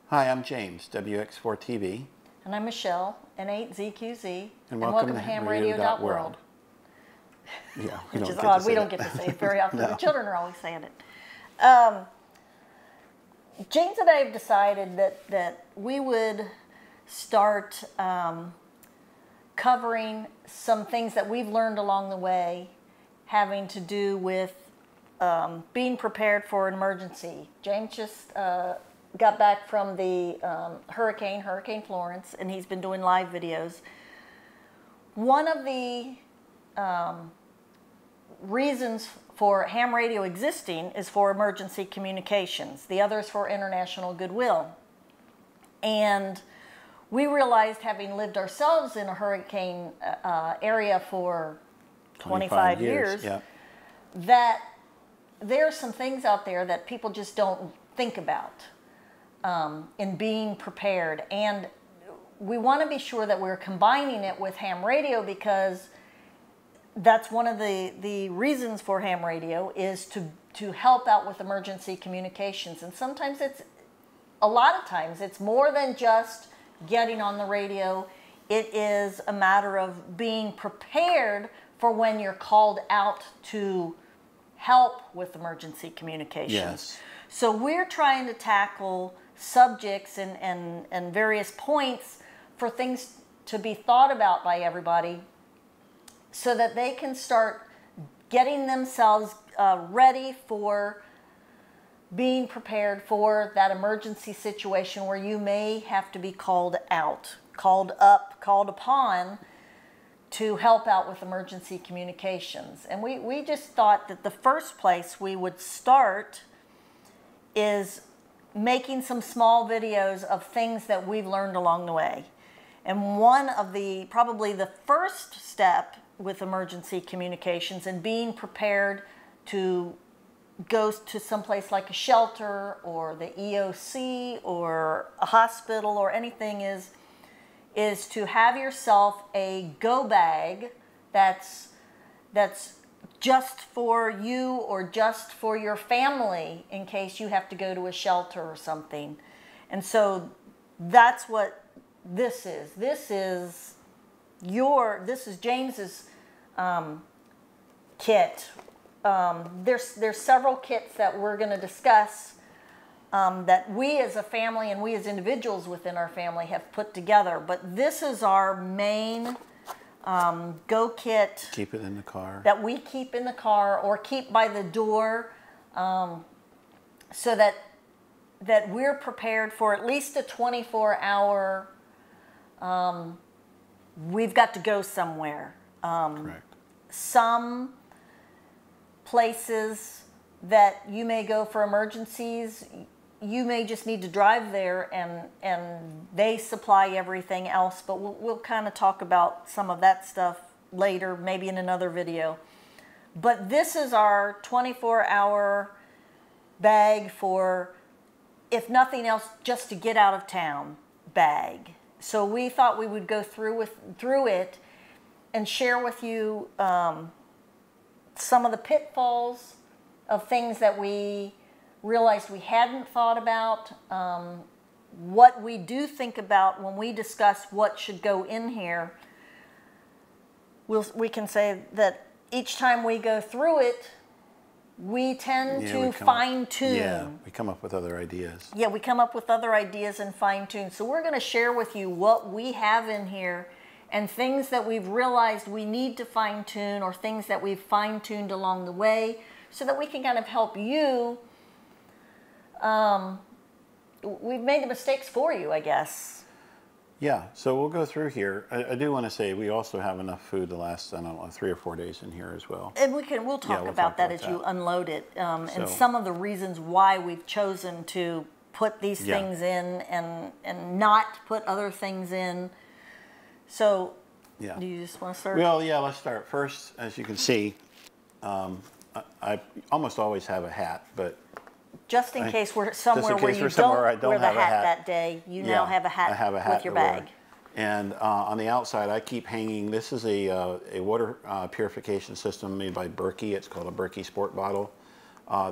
Hi, I'm James, WX4TV. And I'm Michelle, N8ZQZ. And welcome to HamRadio.World. Yeah, which is odd. We don't get to say it very often. No. The children are always saying it. James and I have decided that we would start covering some things that we've learned along the way having to do with being prepared for an emergency. James just got back from the Hurricane Florence, and he's been doing live videos. One of the reasons for ham radio existing is for emergency communications. The other is for international goodwill. And we realized, having lived ourselves in a hurricane area for 25 years, yeah, that there are some things out there that people just don't think about in being prepared. And we want to be sure that we're combining it with ham radio, because that's one of the reasons for ham radio, is to help out with emergency communications. And sometimes a lot of times it's more than just getting on the radio. It is a matter of being prepared for when you're called out to help with emergency communications. Yes. So we're trying to tackle subjects and various points for things to be thought about by everybody, so that they can start getting themselves ready for being prepared for that emergency situation where you may have to be called out, called up, called upon to help out with emergency communications. And we just thought that the first place we would start is making some small videos of things that we've learned along the way. And one of probably the first step with emergency communications and being prepared to go to someplace like a shelter or the EOC or a hospital or anything is to have yourself a go bag that's just for you or just for your family in case you have to go to a shelter or something. And so that's what this is. This is James's kit. There's several kits that we're going to discuss that we as a family and we as individuals within our family have put together. But this is our main go kit. Keep it in the car. That we keep in the car or keep by the door, so that we're prepared for at least a 24-hour. We've got to go somewhere. Correct. Some places that you may go for emergencies, you may just need to drive there and they supply everything else, but we'll kind of talk about some of that stuff later, maybe in another video. But this is our 24-hour bag for, if nothing else, just to get out of town bag. So we thought we would go through it and share with you some of the pitfalls of things that we realized we hadn't thought about, what we do think about when we discuss what should go in here. We can say that each time we go through it, we tend to fine-tune. Yeah, we come up with other ideas. Yeah, we come up with other ideas and fine-tune. So we're going to share with you what we have in here and things that we've realized we need to fine-tune, or things that we've fine-tuned along the way, so that we can kind of help you. We've made the mistakes for you, I guess. Yeah, so we'll go through here. I do want to say we also have enough food to last, I don't know, 3 or 4 days in here as well. And we'll talk about that as you unload it, and some of the reasons why we've chosen to put these things in and not put other things in. So, do you just want to start? Well, yeah, let's start. First, as you can see, I almost always have a hat, but just in case we're somewhere where you don't wear the hat that day, you now have a hat with your bag. And on the outside, I keep hanging. This is a water purification system made by Berkey. It's called a Berkey Sport Bottle.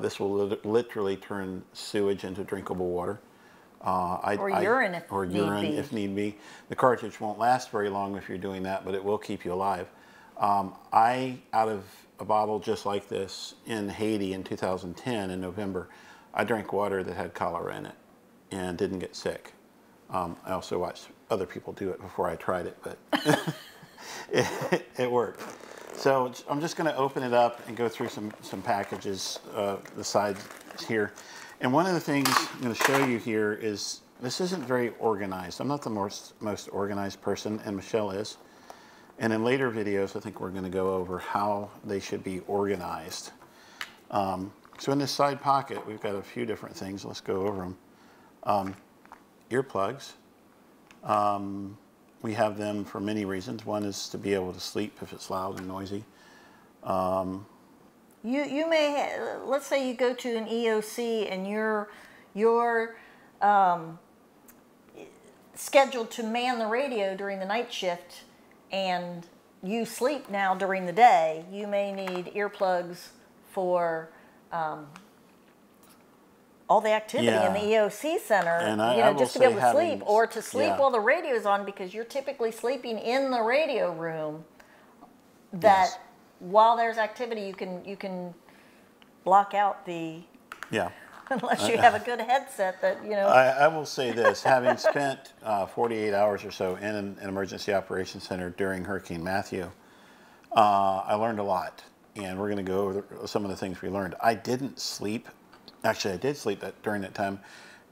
This will literally turn sewage into drinkable water. Or urine if need be. The cartridge won't last very long if you're doing that, but it will keep you alive. Out of a bottle just like this in Haiti in 2010 in November, I drank water that had cholera in it and didn't get sick. I also watched other people do it before I tried it, but it worked. So I'm just going to open it up and go through some packages, the sides here. And one of the things I'm going to show you here is this isn't very organized. I'm not the most organized person, and Michelle is. And in later videos, I think we're going to go over how they should be organized. So in this side pocket, we've got a few different things. Let's go over them. Earplugs. We have them for many reasons. One is to be able to sleep if it's loud and noisy. You may, let's say you go to an EOC and you're scheduled to man the radio during the night shift, and you sleep now during the day. You may need earplugs for all the activity in the EOC center, and just to be able to sleep, or to sleep while the radio's on, because you're typically sleeping in the radio room. That while there's activity, you can block out the unless you have a good headset that I will say this: having spent 48 hours or so in an emergency operations center during Hurricane Matthew, I learned a lot, and we're going to go over some of the things we learned. I didn't sleep. Actually, I did sleep during that time,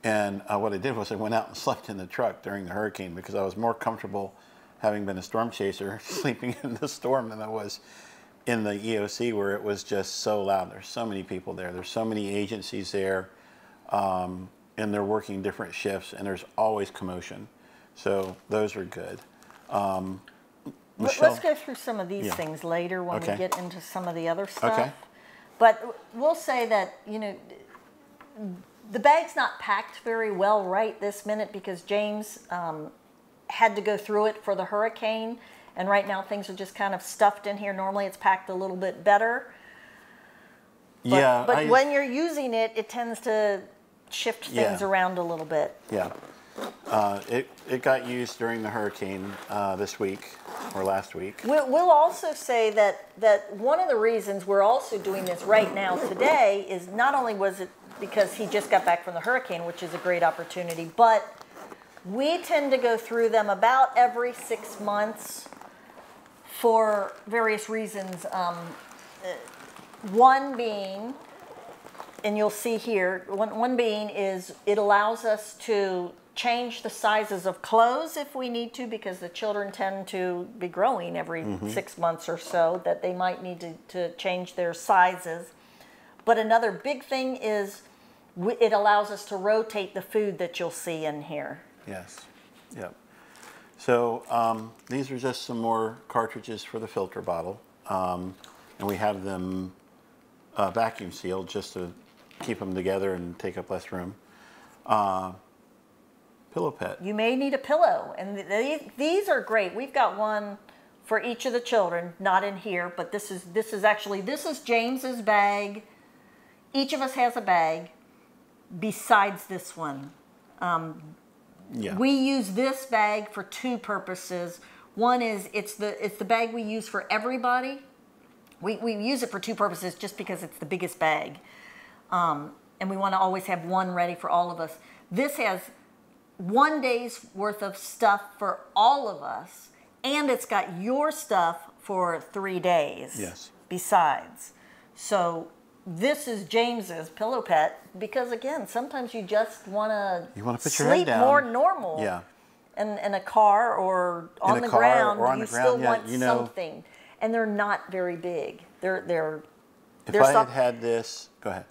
and what I did was I went out and slept in the truck during the hurricane because I was more comfortable, having been a storm chaser, sleeping in the storm than I was in the EOC, where it was just so loud. There's so many people there. There's so many agencies there, and they're working different shifts, and there's always commotion. So those are good. Michelle? Let's go through some of these things later when we get into some of the other stuff. Okay. But we'll say that, the bag's not packed very well right this minute because James had to go through it for the hurricane, and right now things are just kind of stuffed in here. Normally it's packed a little bit better. But when you're using it, it tends to shift things around a little bit. Yeah. It got used during the hurricane this week or last week. We'll also say that one of the reasons we're also doing this right now today is not only was it because he just got back from the hurricane, which is a great opportunity, but we tend to go through them about every 6 months for various reasons. One being, and you'll see here, one being is it allows us to change the sizes of clothes if we need to, because the children tend to be growing every 6 months or so, that they might need to change their sizes. But another big thing is it allows us to rotate the food that you'll see in here. Yes. Yep. So these are just some more cartridges for the filter bottle, and we have them vacuum sealed just to keep them together and take up less room. Pillow pet. You may need a pillow, and these are great. We've got one for each of the children, not in here, but this is James's bag. Each of us has a bag besides this one. We use this bag for two purposes. One is it's the bag we use for everybody. We use it for two purposes, just because it's the biggest bag, and we want to always have one ready for all of us. This has 1 day's worth of stuff for all of us, and it's got your stuff for 3 days. Yes. Besides, so this is James's pillow pet, because again, sometimes you just want to put your head down. Sleep more normal. Yeah. In a car or on the ground, you still want something, and they're not very big. They're. If I had had this, go ahead.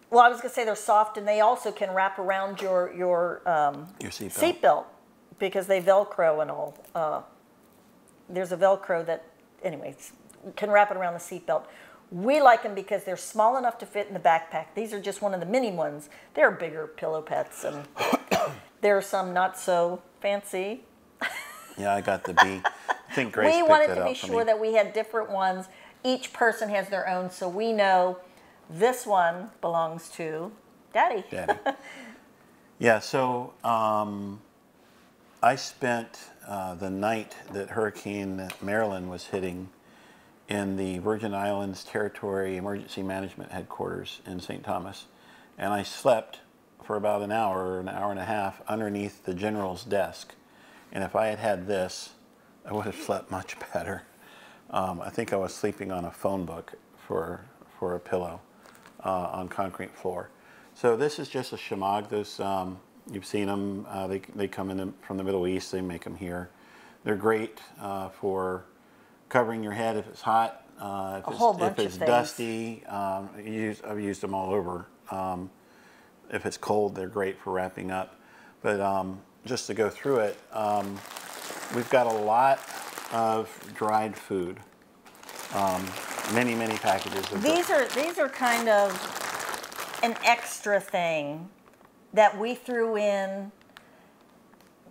Well, I was going to say they're soft, and they also can wrap around your seat belt, because they Velcro and all. There's a Velcro that, anyways, can wrap it around the seat belt. We like them because they're small enough to fit in the backpack. These are just one of the mini ones. They're bigger pillow pets, and there are some not so fancy. Yeah, I got the B. I think Grace we picked wanted that to be out for sure me. that we had different ones. Each person has their own, so we know this one belongs to Daddy. Yeah, so I spent the night that Hurricane Marilyn was hitting in the Virgin Islands Territory Emergency Management Headquarters in St. Thomas. And I slept for about an hour and a half underneath the general's desk. And if I had had this, I would have slept much better. I think I was sleeping on a phone book for a pillow on concrete floor. So this is just a shamag. Those, you've seen them. They come in from the Middle East. They make them here. They're great for covering your head if it's hot, if it's dusty. I've used them all over. If it's cold, they're great for wrapping up. But just to go through it, we've got a lot of dried food. Many packages of these are kind of an extra thing that we threw in,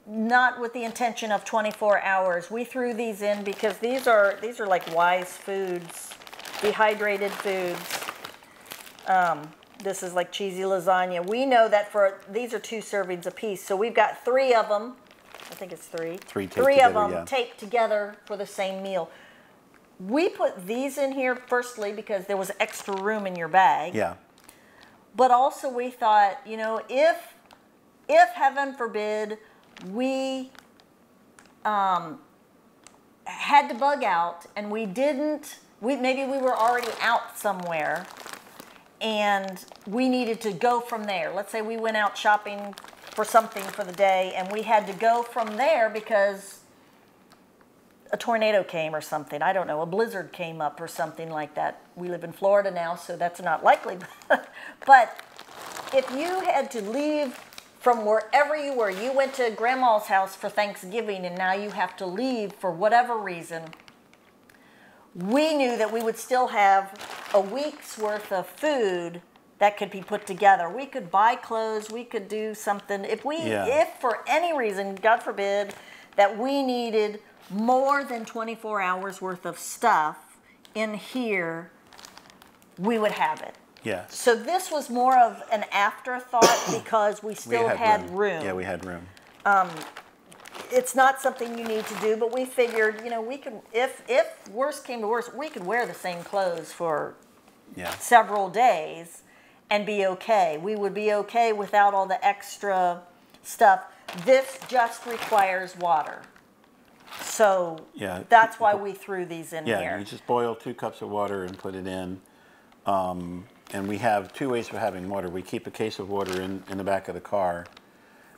not with the intention of 24 hours. We threw these in because these are like wise foods, dehydrated foods. This is like cheesy lasagna. We know that these are 2 servings apiece, so we've got 3 of them. I think it's 3. Three of them taped together for the same meal. We put these in here firstly because there was extra room in your bag. Yeah. But also we thought, you know, if heaven forbid we had to bug out and maybe we were already out somewhere and we needed to go from there. Let's say we went out shopping for something for the day and we had to go from there because a tornado came or something. I don't know, a blizzard came up or something like that. We live in Florida now, so that's not likely. But if you had to leave from wherever you were, you went to Grandma's house for Thanksgiving and now you have to leave for whatever reason, we knew that we would still have a week's worth of food that could be put together. We could buy clothes, we could do something. If for any reason, God forbid, that we needed more than 24 hours worth of stuff in here, we would have it. Yes. So this was more of an afterthought because we still had room. Yeah, we had room. It's not something you need to do, but we figured, you know, we could, if worst came to worst, we could wear the same clothes for several days and be okay. We would be okay without all the extra stuff. This just requires water. So that's why we threw these in here. Yeah, you just boil 2 cups of water and put it in. And we have 2 ways of having water. We keep a case of water in the back of the car.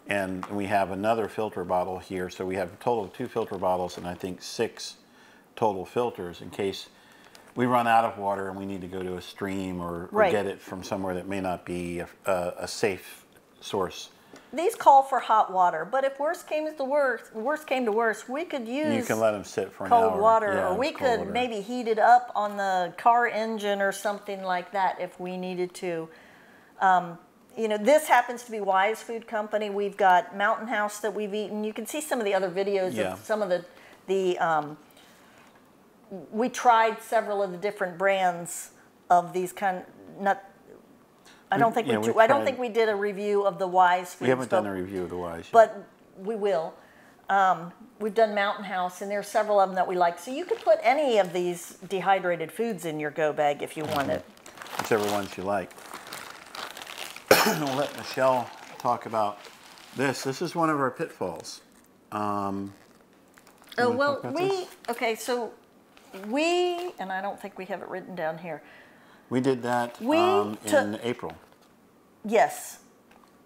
And we have another filter bottle here. So we have a total of 2 filter bottles and I think 6 total filters in case we run out of water and we need to go to a stream or get it from somewhere that may not be a safe source. These call for hot water, but if worst came to worst, we could use you can let them sit for an hour. Cold water, or we could maybe heat it up on the car engine or something like that if we needed to. You know, this happens to be Wise Food Company. We've got Mountain House that we've eaten. You can see some of the other videos of some of the we tried several of the different brands of these kind of I don't think we did a review of the Wise Foods. We haven't done a review of the Wise yet. But we will. We've done Mountain House, and there are several of them that we like. So you could put any of these dehydrated foods in your go bag if you wanted. Whichever ones you like. We'll let Michelle talk about this. This is one of our pitfalls. And I don't think we have it written down here. We did that in April. Yes.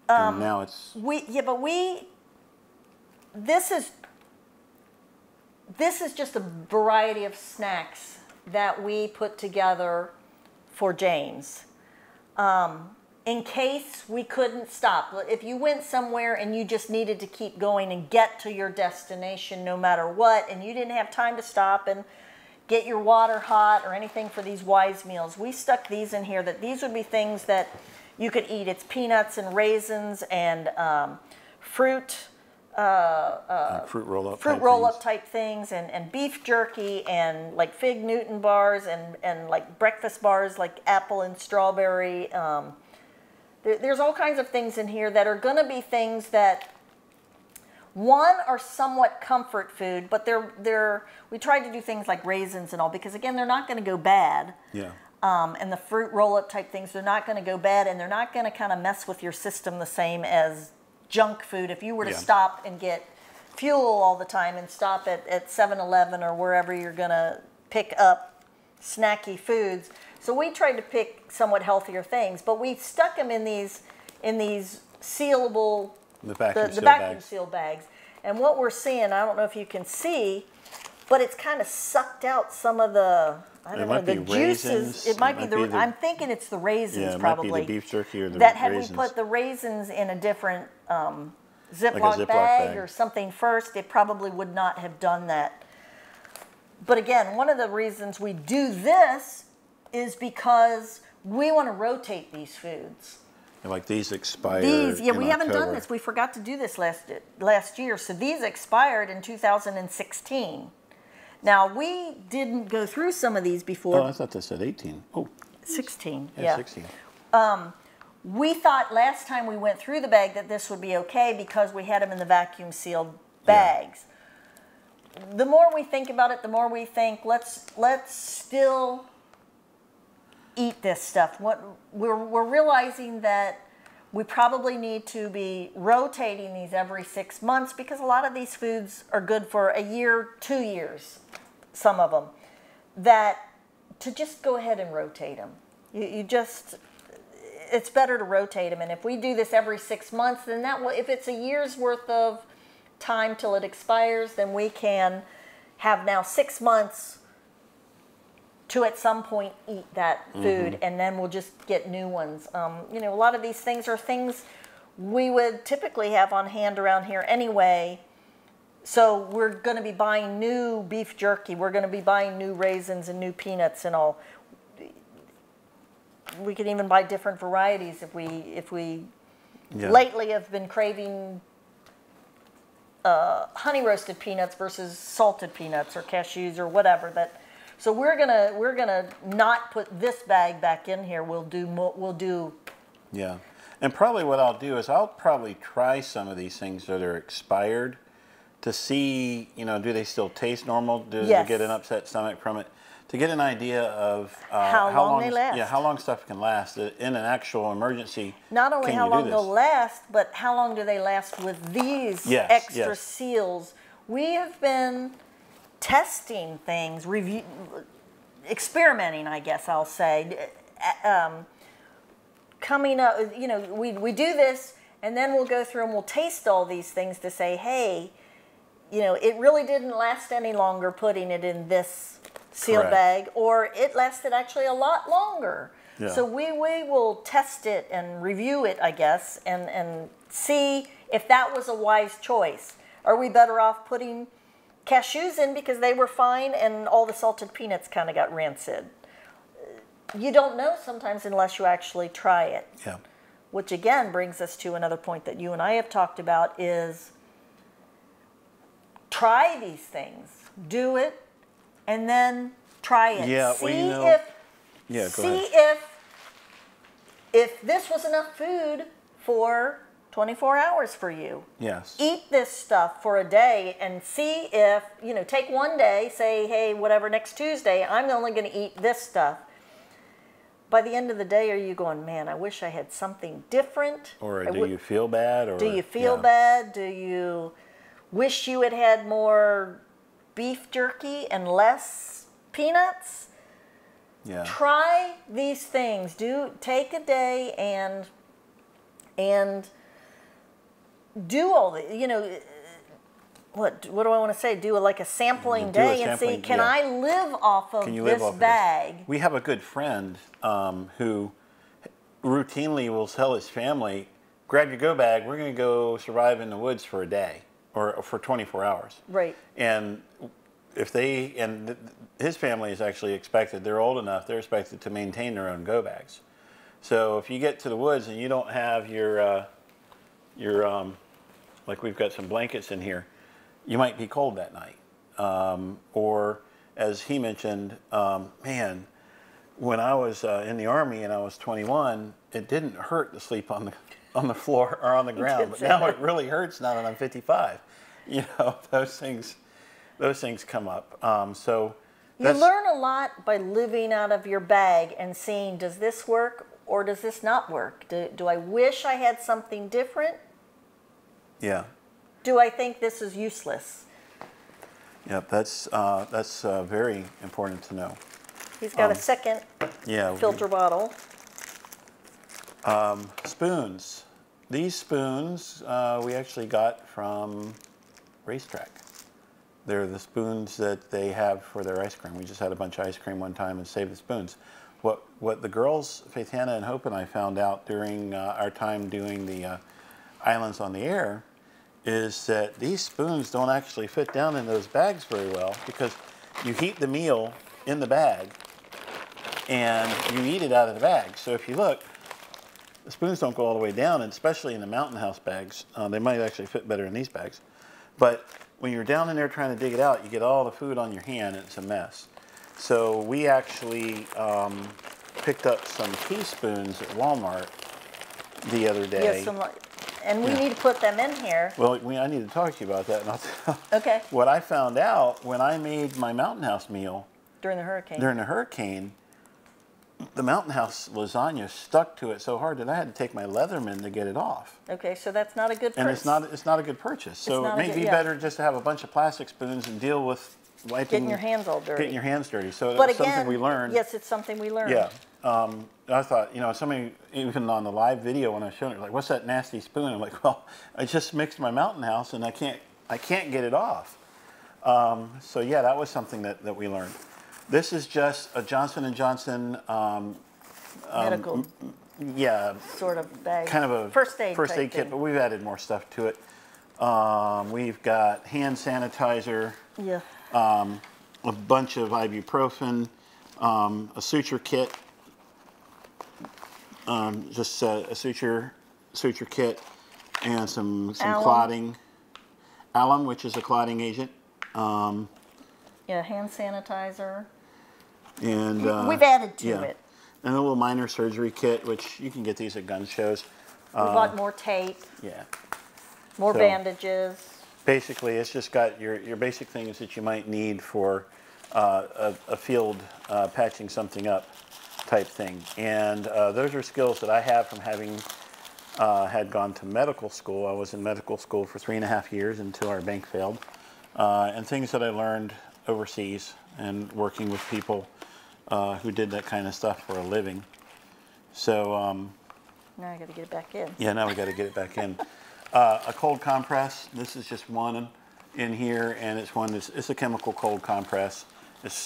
And now it's... This is just a variety of snacks that we put together for James. In case we couldn't stop. If you went somewhere and you just needed to keep going and get to your destination no matter what, and you didn't have time to stop and get your water hot or anything for these Wise meals, we stuck these in here, that these would be things that you could eat. It's peanuts and raisins and fruit roll-up type things and beef jerky and like fig Newton bars and like breakfast bars like apple and strawberry. There's all kinds of things in here that are going to be things that, one, are somewhat comfort food, but we tried to do things like raisins and all, because again, they're not going to go bad. Yeah. And the fruit roll-up type things, they're not going to go bad, and they're not going to kind of mess with your system the same as junk food. If you were to stop and get fuel all the time and stop at 7-Eleven or wherever you're going to pick up snacky foods. So we tried to pick somewhat healthier things, but we stuck them in these sealable, the vacuum bags. seal bags. And what we're seeing, I don't know if you can see, but it's kind of sucked out some of the, I don't know, the juices. It might be the, I'm thinking it's the raisins probably. It might be the beef jerky or the that had raisins. we put the raisins in a different Like Ziploc a Ziploc bag or something first, it probably would not have done that. But again, one of the reasons we do this is because we want to rotate these foods. Like these expired. We haven't done this. We forgot to do this last year. So these expired in 2016. Now, we didn't go through some of these before. Oh, I thought this said 18. Oh. 16, yeah. 16. We thought last time we went through the bag that this would be okay because we had them in the vacuum sealed bags. Yeah. The more we think about it, the more we think, let's still eat this stuff. What we're realizing that we probably need to be rotating these every 6 months because a lot of these foods are good for a year, 2 years, some of them, that to just go ahead and rotate them. It's better to rotate them. And if we do this every 6 months, then that will, if it's a year's worth of time till it expires, then we can have now 6 months to at some point eat that food, and then we'll just get new ones. A lot of these things are things we would typically have on hand around here anyway. So we're going to be buying new beef jerky. We're going to be buying new raisins and new peanuts and all. We can even buy different varieties if we lately have been craving honey roasted peanuts versus salted peanuts or cashews or whatever that. So we're gonna not put this bag back in here. We'll do. Yeah, and probably what I'll do is I'll probably try some of these things that are expired to see, do they still taste normal? Do they get an upset stomach from it? To get an idea of how long they last. Yeah, how long stuff can last in an actual emergency. Not only how long they'll last, but how long do they last with these extra seals? We have been testing things, experimenting, I guess I'll say. Coming up, we do this, and then we'll go through and we'll taste all these things to say, hey, it really didn't last any longer putting it in this sealed bag, or it lasted actually a lot longer. Yeah. So we will test it and review it, I guess, and see if that was a wise choice. Are we better off putting cashews in because they were fine and all the salted peanuts kind of got rancid? You don't know sometimes unless you actually try it. Yeah. Which again brings us to another point that you and I have talked about is try these things. Do it and then try it. Yeah, See if this was enough food for 24 hours for you. Yes. Eat this stuff for a day and see if, take one day, say, hey, whatever, next Tuesday, I'm only going to eat this stuff. By the end of the day, are you going, man, I wish I had something different? Or do you feel bad? Or do you feel bad? Do you wish you had had more beef jerky and less peanuts? Yeah. Try these things. Take a day and do all the, what do I want to say? Do like a sampling day and see, can I live off of this bag? We have a good friend who routinely will tell his family, grab your go bag, we're going to go survive in the woods for a day or for 24 hours. Right. And his family is actually expected, they're old enough, they're expected to maintain their own go bags. So if you get to the woods and you don't have your like we've got some blankets in here, you might be cold that night. Or as he mentioned, man, when I was in the Army and I was 21, it didn't hurt to sleep on the floor or on the ground, but now it really hurts now that I'm 55. You know, those things come up. So you learn a lot by living out of your bag and seeing, does this work or does this not work? Do I wish I had something different? Yeah. Do I think this is useless? Yep, that's very important to know. He's got a second filter bottle. Spoons. These spoons we actually got from Racetrack. They're the spoons that they have for their ice cream. We just had a bunch of ice cream one time and saved the spoons. What the girls, Faith, Hannah, and Hope and I found out during our time doing the Islands on the Air is that these spoons don't actually fit down in those bags very well because you heat the meal in the bag and you eat it out of the bag. So if you look, the spoons don't go all the way down, and especially in the Mountain House bags. They might actually fit better in these bags. But when you're down in there trying to dig it out, you get all the food on your hand and it's a mess. So we actually picked up some teaspoons at Walmart the other day. Yes, and we need to put them in here. Well, I need to talk to you about that. And I'll tell okay. What I found out when I made my Mountain House meal during the hurricane, the Mountain House lasagna stuck to it so hard that I had to take my Leatherman to get it off. Okay, so that's not a good purchase. And it's not a good purchase. So it may be better just to have a bunch of plastic spoons and deal with getting your hands all dirty. Getting your hands dirty. So that's something we learned. Yes, it's something we learned. Yeah. I thought, somebody, even on the live video when I was showing it, like, what's that nasty spoon? I'm like, well, I just mixed my Mountain House and I can't get it off. So yeah, that was something that we learned. This is just a Johnson & Johnson medical sort of bag. Kind of a first aid kit, but we've added more stuff to it. We've got hand sanitizer, a bunch of ibuprofen, a suture kit, just a suture kit, and some clotting, alum, which is a clotting agent. Hand sanitizer. And we've added to it. And a little minor surgery kit, which you can get these at gun shows. We bought more tape. Yeah. More bandages. Basically, it's just got your basic things that you might need for a field patching something up type thing. And those are skills that I have from having had gone to medical school. I was in medical school for 3.5 years until our bank failed. And things that I learned overseas and working with people who did that kind of stuff for a living. So now I got to get it back in. Yeah, now we got to get it back in. A cold compress. This is just one in here, and it's a chemical cold compress.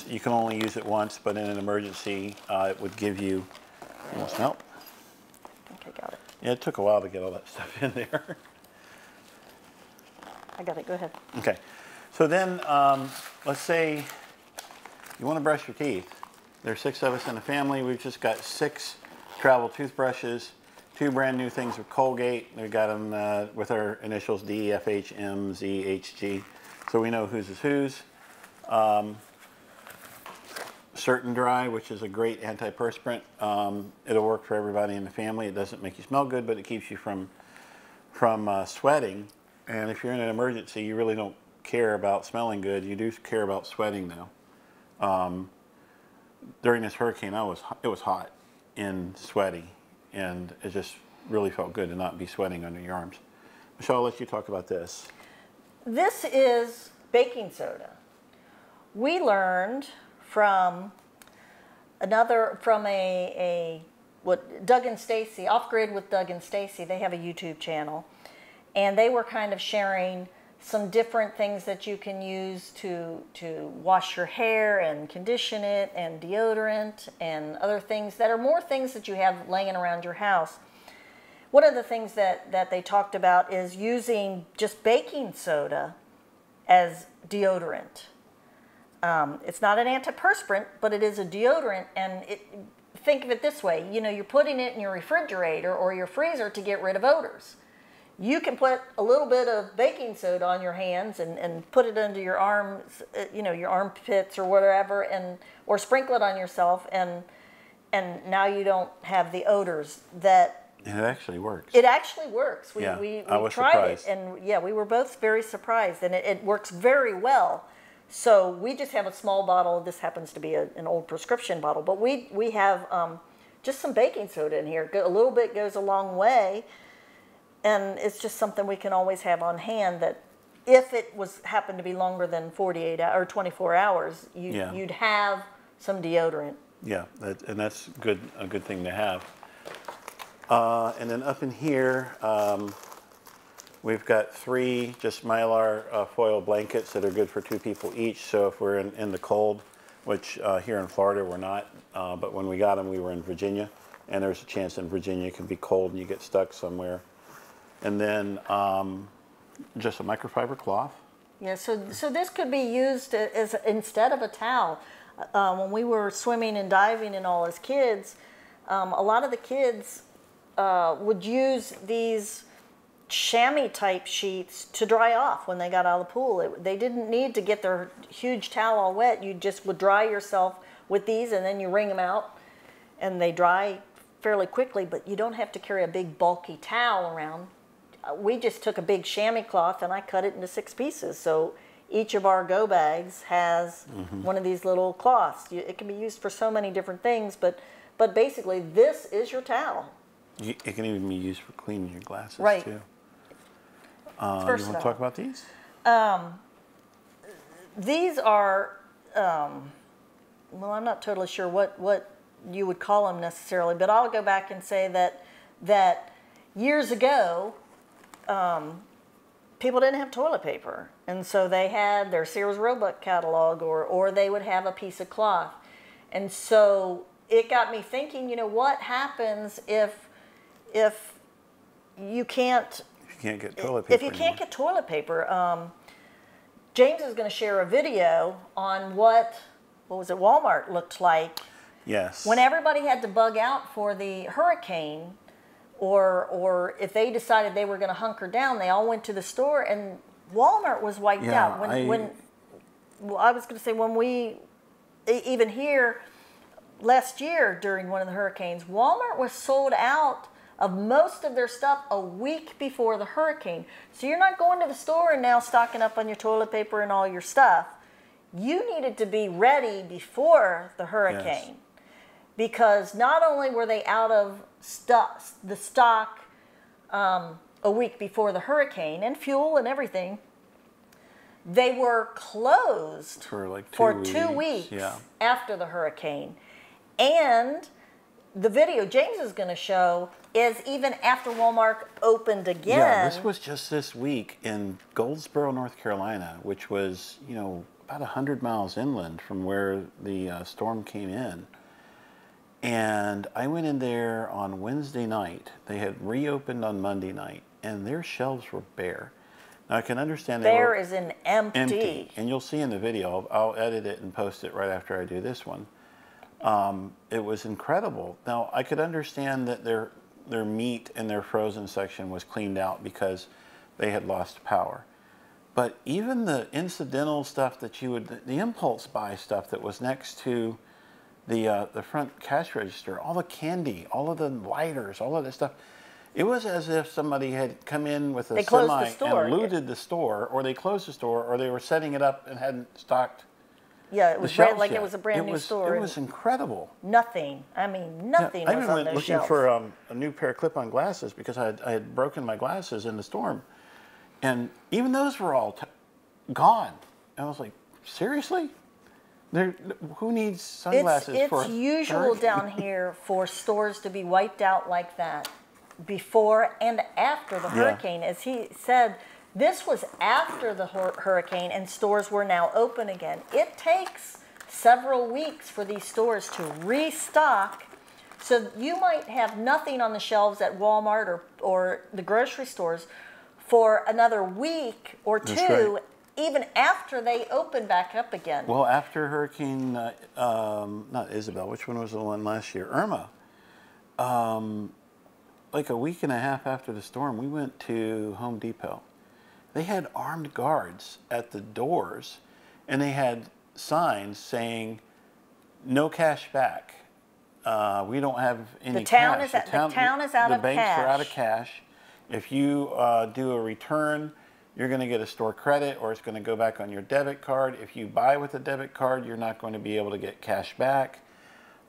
You can only use it once, but in an emergency, it would give you. You want smell? Okay, got it. Yeah, it took a while to get all that stuff in there. I got it. Go ahead. Okay. So then, let's say you want to brush your teeth. There's 6 of us in the family. We've just got 6 travel toothbrushes, 2 brand new things with Colgate. We got them with our initials D, F, H, M, Z, H, G. So we know whose is whose. Certain Dry, which is a great antiperspirant. It'll work for everybody in the family. It doesn't make you smell good, but it keeps you from sweating. And if you're in an emergency, you really don't care about smelling good. You do care about sweating, though. During this hurricane, it was hot and sweaty, and it just really felt good to not be sweating under your arms. Michelle, I'll let you talk about this. This is baking soda. We learned from Doug and Stacy, Off Grid with Doug and Stacy. They have a YouTube channel, and they were kind of sharing some different things that you can use to wash your hair and condition it, and deodorant and other things that are more things that you have laying around your house. One of the things that they talked about is using just baking soda as deodorant. It's not an antiperspirant, but it is a deodorant, and think of it this way, you're putting it in your refrigerator or your freezer to get rid of odors. You can put a little bit of baking soda on your hands and put it under your arms, your armpits or whatever, or sprinkle it on yourself, and and now you don't have the odors that. And it actually works. It actually works. We I was tried surprised. it, and yeah, we were both very surprised, and it works very well. So we just have a small bottle. This happens to be an old prescription bottle, but we have just some baking soda in here. A little bit goes a long way, and it's just something we can always have on hand that if it happened to be longer than 48 or 24 hours, you'd have some deodorant. Yeah, and that's a good thing to have. And then up in here, we've got 3 just Mylar foil blankets that are good for 2 people each. So if we're in the cold, which here in Florida we're not, but when we got them we were in Virginia, and there's a chance in Virginia it can be cold and you get stuck somewhere. And then just a microfiber cloth. Yeah, so this could be used as instead of a towel. When we were swimming and diving and all as kids, a lot of the kids would use these chamois type sheets to dry off when they got out of the pool. They didn't need to get their huge towel all wet. You just would dry yourself with these, and then you wring them out and they dry fairly quickly, but you don't have to carry a big bulky towel around. We just took a big chamois cloth and I cut it into 6 pieces. So each of our go bags has one of these little cloths. It can be used for so many different things, but basically this is your towel. It can even be used for cleaning your glasses too. You want to talk about these? These are, well, I'm not totally sure what you would call them necessarily, but I'll go back and say that years ago, people didn't have toilet paper, and so they had their Sears Roebuck catalog, or they would have a piece of cloth. And so it got me thinking, what happens if you can't get toilet paper if you can't get toilet paper? James is going to share a video on what was it, Walmart looked like. Yes. When everybody had to bug out for the hurricane, or if they decided they were going to hunker down, they all went to the store, and Walmart was wiped out. I was going to say, when we, even here last year during one of the hurricanes, Walmart was sold out of most of their stuff a week before the hurricane. So you're not going to the store and now stocking up on your toilet paper and all your stuff. You needed to be ready before the hurricane. Yes. Because not only were they out of the stock a week before the hurricane, and fuel and everything, they were closed for like 2 weeks after the hurricane. And the video James is going to show is even after Walmart opened again. Yeah, this was just this week in Goldsboro, North Carolina, which was, about 100 miles inland from where the storm came in. And I went in there on Wednesday night. They had reopened on Monday night, and their shelves were bare. Now I can understand bare as in empty. And you'll see in the video. I'll edit it and post it right after I do this one. It was incredible. Now I could understand that their meat and their frozen section was cleaned out because they had lost power. But even the incidental stuff that the impulse buy stuff that was next to the front cash register, all the candy, all of the lighters, all of this stuff, it was as if somebody had come in with a semi and looted the store, or they closed the store, or they were setting it up and hadn't stocked. Yeah, it was like it was a brand new store. It was incredible. Nothing. I mean, nothing was on those shelves. I even went looking for a new pair of clip-on glasses because I had broken my glasses in the storm, and even those were all gone. And I was like, seriously? Who needs sunglasses for It's usual down here for stores to be wiped out like that before and after the hurricane. As he said, this was after the hurricane and stores were now open again. It takes several weeks for these stores to restock. So you might have nothing on the shelves at Walmart or the grocery stores for another week or two, even after they open back up again. Well, after Hurricane, not Isabel, which one was the one last year? Irma. Like a week and a half after the storm, we went to Home Depot. They had armed guards at the doors, and they had signs saying, no cash back. we don't have any The town cash. is the town is out of The banks are out of cash. cash. If you do a return, you're going to get a store credit, or it's going to go back on your debit card. If you buy with a debit card, you're not going to be able to get cash back.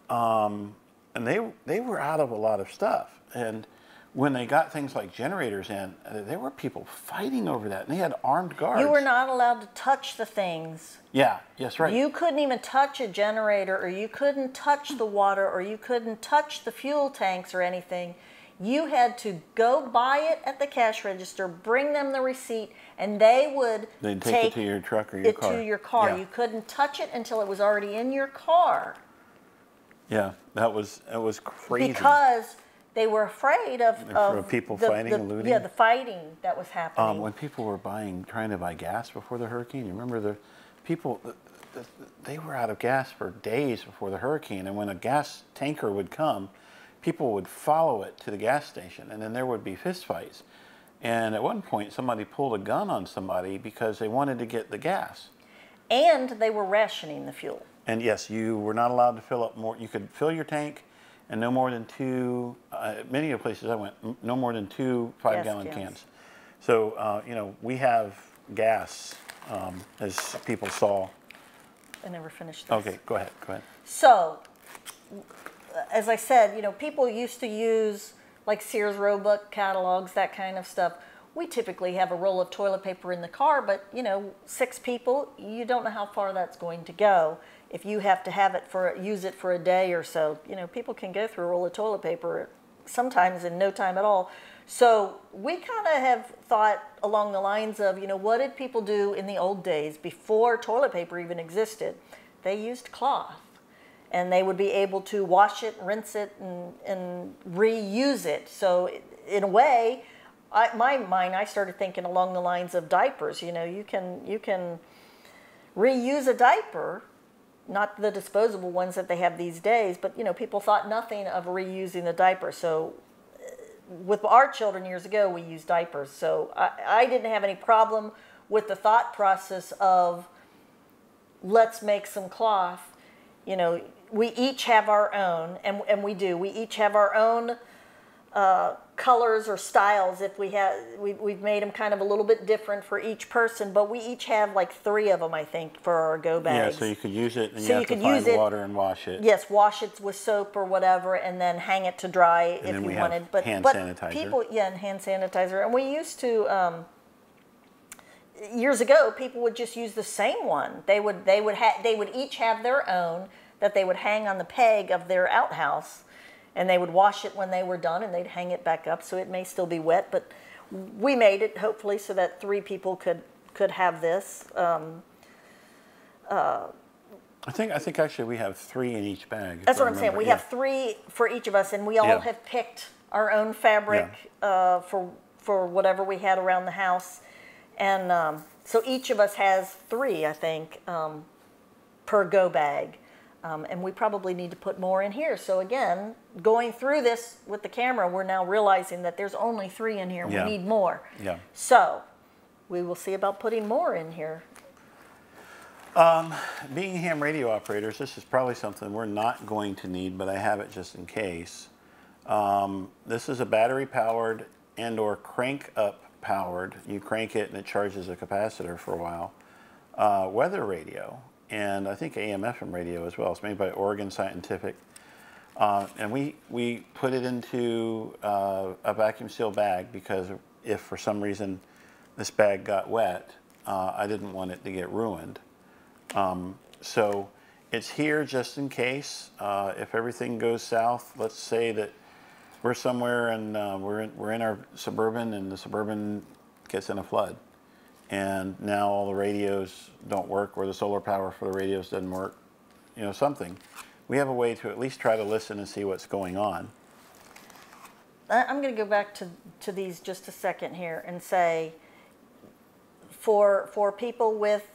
And they were out of a lot of stuff. And when they got things like generators in, there were people fighting over that, and they had armed guards. You were not allowed to touch the things. Yeah, yes, right. You couldn't even touch a generator, or you couldn't touch the water, or you couldn't touch the fuel tanks or anything. You had to go buy it at the cash register, bring them the receipt, and they would They'd take it to your truck or your car. to your car. Yeah. You couldn't touch it until it was already in your car. Yeah, it was crazy. Because they were afraid of people fighting and looting? Yeah, the fighting that was happening. When people were trying to buy gas before the hurricane, you remember the people, they were out of gas for days before the hurricane, and when a gas tanker would come, people would follow it to the gas station, and then there would be fistfights. And at one point, somebody pulled a gun on somebody because they wanted to get the gas. And they were rationing the fuel. And yes, you were not allowed to fill up more. You could fill your tank, and no more than two. Many of the places I went, no more than two 5-gallon cans. So you know, we have gas, as people saw. I never finished this. Okay, go ahead. Go ahead. So, as I said, you know, people used to use like Sears Roebuck catalogs, that kind of stuff. We typically have a roll of toilet paper in the car, but you know, 6 people, you don't know how far that's going to go. If you have to have it use it for a day or so, you know, people can go through a roll of toilet paper sometimes in no time at all. So we kind of have thought along the lines of, you know, what did people do in the old days before toilet paper even existed? They used cloth. And they would be able to wash it, rinse it, and reuse it. So in a way, I started thinking along the lines of diapers. You know, you can reuse a diaper, not the disposable ones that they have these days, but you know, people thought nothing of reusing the diaper. So with our children years ago, we used diapers. So I didn't have any problem with the thought process of let's make some cloth. You know, we each have our own, and we do. We each have our own colors or styles. If we've made them kind of a little bit different for each person, but we each have like 3 of them, I think, for our go bags. Yeah, so you could use it, and so you have to find water and wash it. Yes, wash it with soap or whatever, and then hang it to dry if you wanted. But hand sanitizer. People, yeah, and hand sanitizer. And we used to. Years ago, people would just use the same one. They would each have their own that they would hang on the peg of their outhouse, and they would wash it when they were done, and they'd hang it back up. So it may still be wet, but we made it hopefully so that 3 people could have this. I think actually we have 3 in each bag. That's what I'm saying. We have 3 for each of us, and we all have picked our own fabric for whatever we had around the house. And so each of us has 3, I think, per go bag. And we probably need to put more in here. So again, going through this with the camera, we're now realizing that there's only 3 in here. We need more. Yeah. So we will see about putting more in here. Being ham radio operators, this is probably something we're not going to need, but I have it just in case. This is a battery powered and or crank up powered. You crank it and it charges a capacitor for a while. Weather radio, and I think AM/FM radio as well. It's made by Oregon Scientific. And we put it into a vacuum seal bag because if for some reason this bag got wet, I didn't want it to get ruined. So it's here just in case. If everything goes south, let's say that we're somewhere and we're in our Suburban and the Suburban gets in a flood. And now all the radios don't work, or the solar power for the radios doesn't work, you know, something. We have a way to at least try to listen and see what's going on. I'm going to go back to these just a second here and say, for people with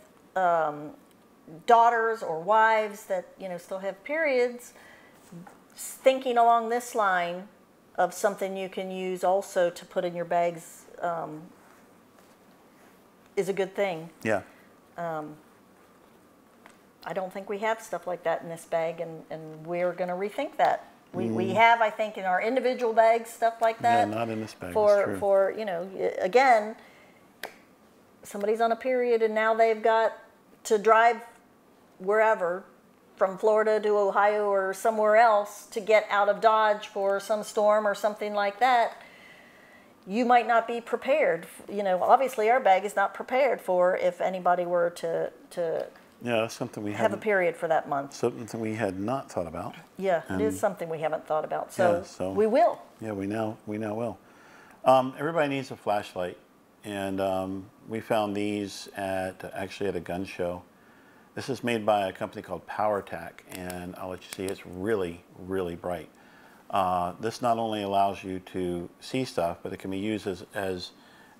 daughters or wives that, you know, still have periods, thinking along this line of something you can use also to put in your bags is a good thing. Yeah. I don't think we have stuff like that in this bag, and we're going to rethink that. We have, I think, in our individual bags, stuff like that. Yeah, not in this bag. For you know, again, somebody's on a period and now they've got to drive wherever, from Florida to Ohio or somewhere else, to get out of Dodge for some storm or something like that. You might not be prepared. You know, obviously our bag is not prepared for if anybody were to yeah, that's something we have a period for that month. Something we had not thought about. Yeah, it is something we haven't thought about. So, yeah, so we will. Yeah, we now will. Everybody needs a flashlight, and we found these actually at a gun show. This is made by a company called PowerTac, and I'll let you see. It's really, really bright. This not only allows you to see stuff, but it can be used as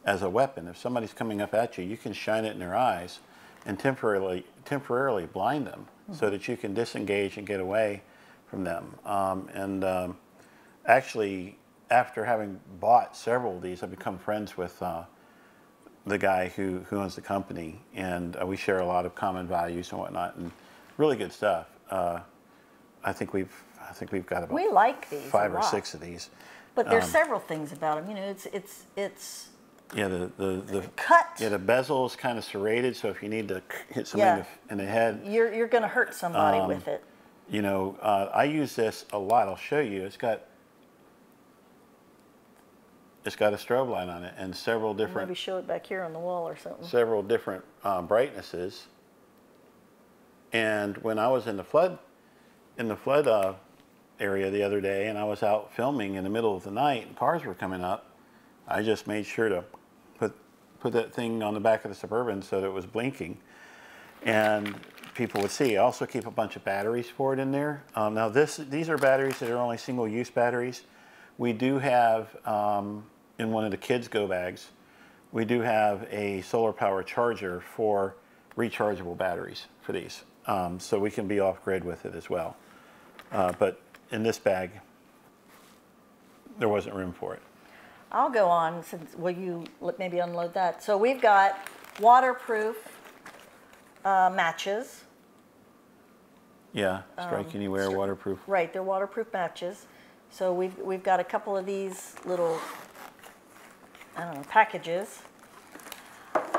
a weapon. If somebody's coming up at you, you can shine it in their eyes and temporarily blind them, so that you can disengage and get away from them. Actually, after having bought several of these, I've become friends with the guy who owns the company, and we share a lot of common values and whatnot, and really good stuff. I think we've got about we like these 5 or 6 of these. But there's several things about them. You know, it's yeah, the cut. Yeah, the bezel is kind of serrated, so if you need to hit somebody in the head, you're going to hurt somebody with it. You know, I use this a lot. I'll show you. It's got a strobe light on it and several different. Maybe show it back here on the wall or something. Several different brightnesses. And when I was in the flood area the other day, and I was out filming in the middle of the night, and cars were coming up, I just made sure to put that thing on the back of the Suburban so that it was blinking, and people would see. I also keep a bunch of batteries for it in there. Now these are batteries that are only single-use batteries. We do have, in one of the kids' go bags, we do have a solar power charger for rechargeable batteries for these. So we can be off-grid with it as well. But in this bag, there wasn't room for it. I'll go on, since, will you maybe unload that? So we've got waterproof matches. Yeah, strike anywhere, waterproof. Right, they're waterproof matches. So we've got a couple of these little, I don't know, packages.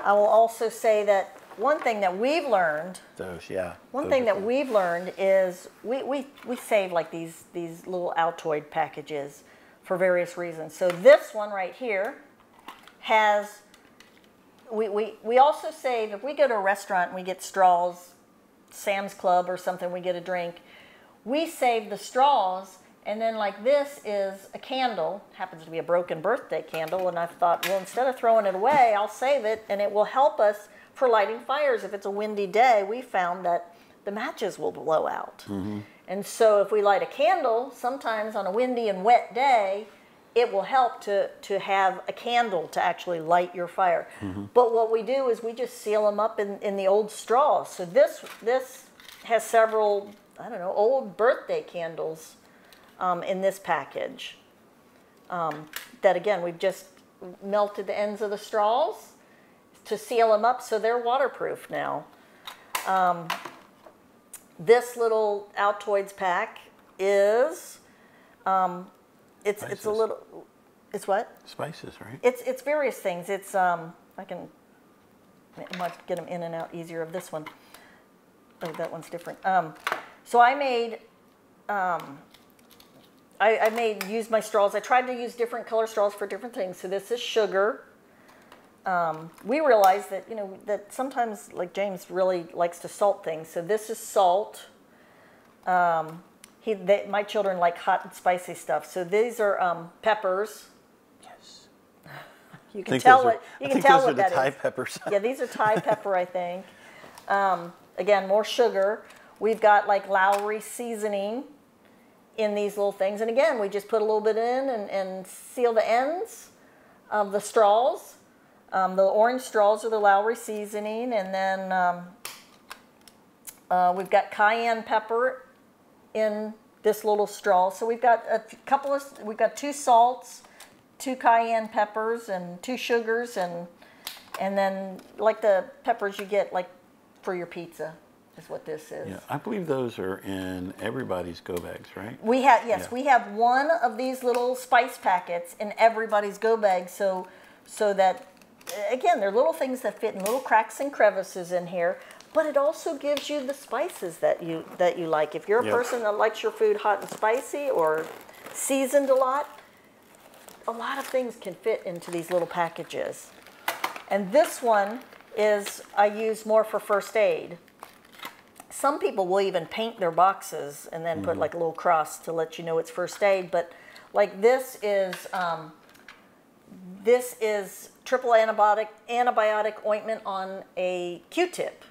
I will also say that one thing that we've learned. One thing that we've learned is we save like these little Altoid packages for various reasons. So this one right here has. We also save, if we go to a restaurant and we get straws, Sam's Club or something, we get a drink, we save the straws, and then like this is a candle, happens to be a broken birthday candle, and I've thought, well, instead of throwing it away, I'll save it, and it will help us for lighting fires. If it's a windy day, we found that the matches will blow out. Mm-hmm. And so if we light a candle, sometimes on a windy and wet day, it will help to have a candle to actually light your fire. Mm-hmm. But what we do is we just seal them up in the old straws. So this has several, I don't know, old birthday candles in this package. That again, we've just melted the ends of the straws to seal them up so they're waterproof now. This little Altoids pack is, it's a little, it's what? Spices, right? It's various things. It's, I might get them in and out easier of this one. Oh, that one's different. So I made, use my straws. I tried to use different color straws for different things. So this is sugar. We realized that, you know, that sometimes, like James really likes to salt things. So this is salt. My children like hot and spicy stuff. So these are peppers. Yes. You can tell what that is. Those are the Thai peppers. Yeah, these are Thai pepper, I think. Again, more sugar. We've got like Lowry seasoning in these little things. And again, we just put a little bit in and seal the ends of the straws. The orange straws are the Lowry seasoning. And then we've got cayenne pepper in this little straw. So we've got we've got 2 salts, 2 cayenne peppers, and 2 sugars, and then like the peppers you get like for your pizza. is what this is. Yeah, I believe those are in everybody's go bags, right? We have, yes, we have one of these little spice packets in everybody's go bag, so that, again, they're little things that fit in little cracks and crevices in here, but it also gives you the spices that you like. If you're a person that likes your food hot and spicy or seasoned a lot of things can fit into these little packages. And this one is, I use more for first aid. Some people will even paint their boxes and then put like a little cross to let you know it's first aid. But like this is triple antibiotic ointment on a Q-tip.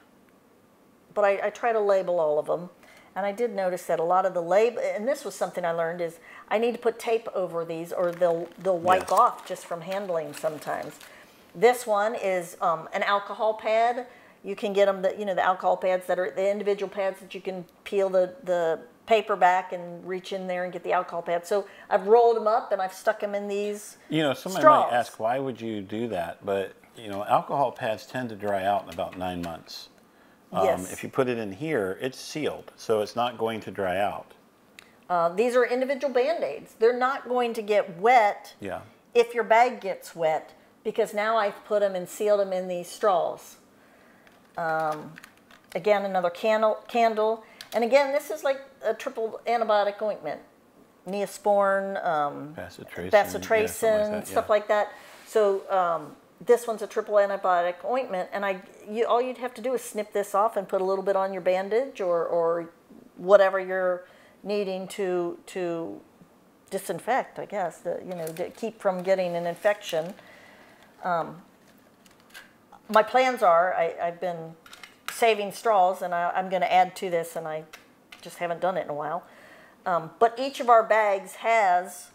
But I try to label all of them. And I did notice that a lot of the label, and this was something I learned, is I need to put tape over these or they'll wipe off just from handling sometimes. This one is an alcohol pad. You can get them, the alcohol pads that are the individual pads that you can peel the paper back and reach in there and get the alcohol pad. So I've rolled them up and I've stuck them in these somebody straws. might ask, why would you do that? But, alcohol pads tend to dry out in about 9 months. Yes. If you put it in here, it's sealed, so it's not going to dry out. These are individual Band-Aids. They're not going to get wet if your bag gets wet, because now I've put them and sealed them in these straws. Again, another candle. And again, this is like a triple antibiotic ointment. Neosporin, bacitracin, stuff like that. So this one's a triple antibiotic ointment, and all you'd have to do is snip this off and put a little bit on your bandage or whatever you're needing to disinfect, I guess, to keep from getting an infection. My plans are, I've been saving straws, and I'm going to add to this, and I just haven't done it in a while. But each of our bags has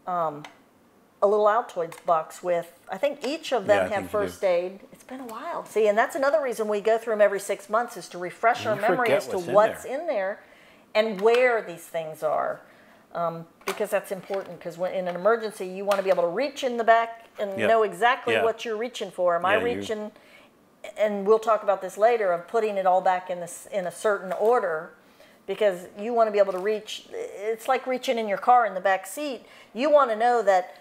a little Altoids box with, I think each of them have first aid. It's been a while. See, and that's another reason we go through them every 6 months, is to refresh our memory as to what's in there and where these things are. Because that's important, because in an emergency, you want to be able to reach in the back and know exactly what you're reaching for. Am I reaching, and we'll talk about this later, of putting it all back in a certain order, because you want to be able to reach. It's like reaching in your car in the back seat. You want to know that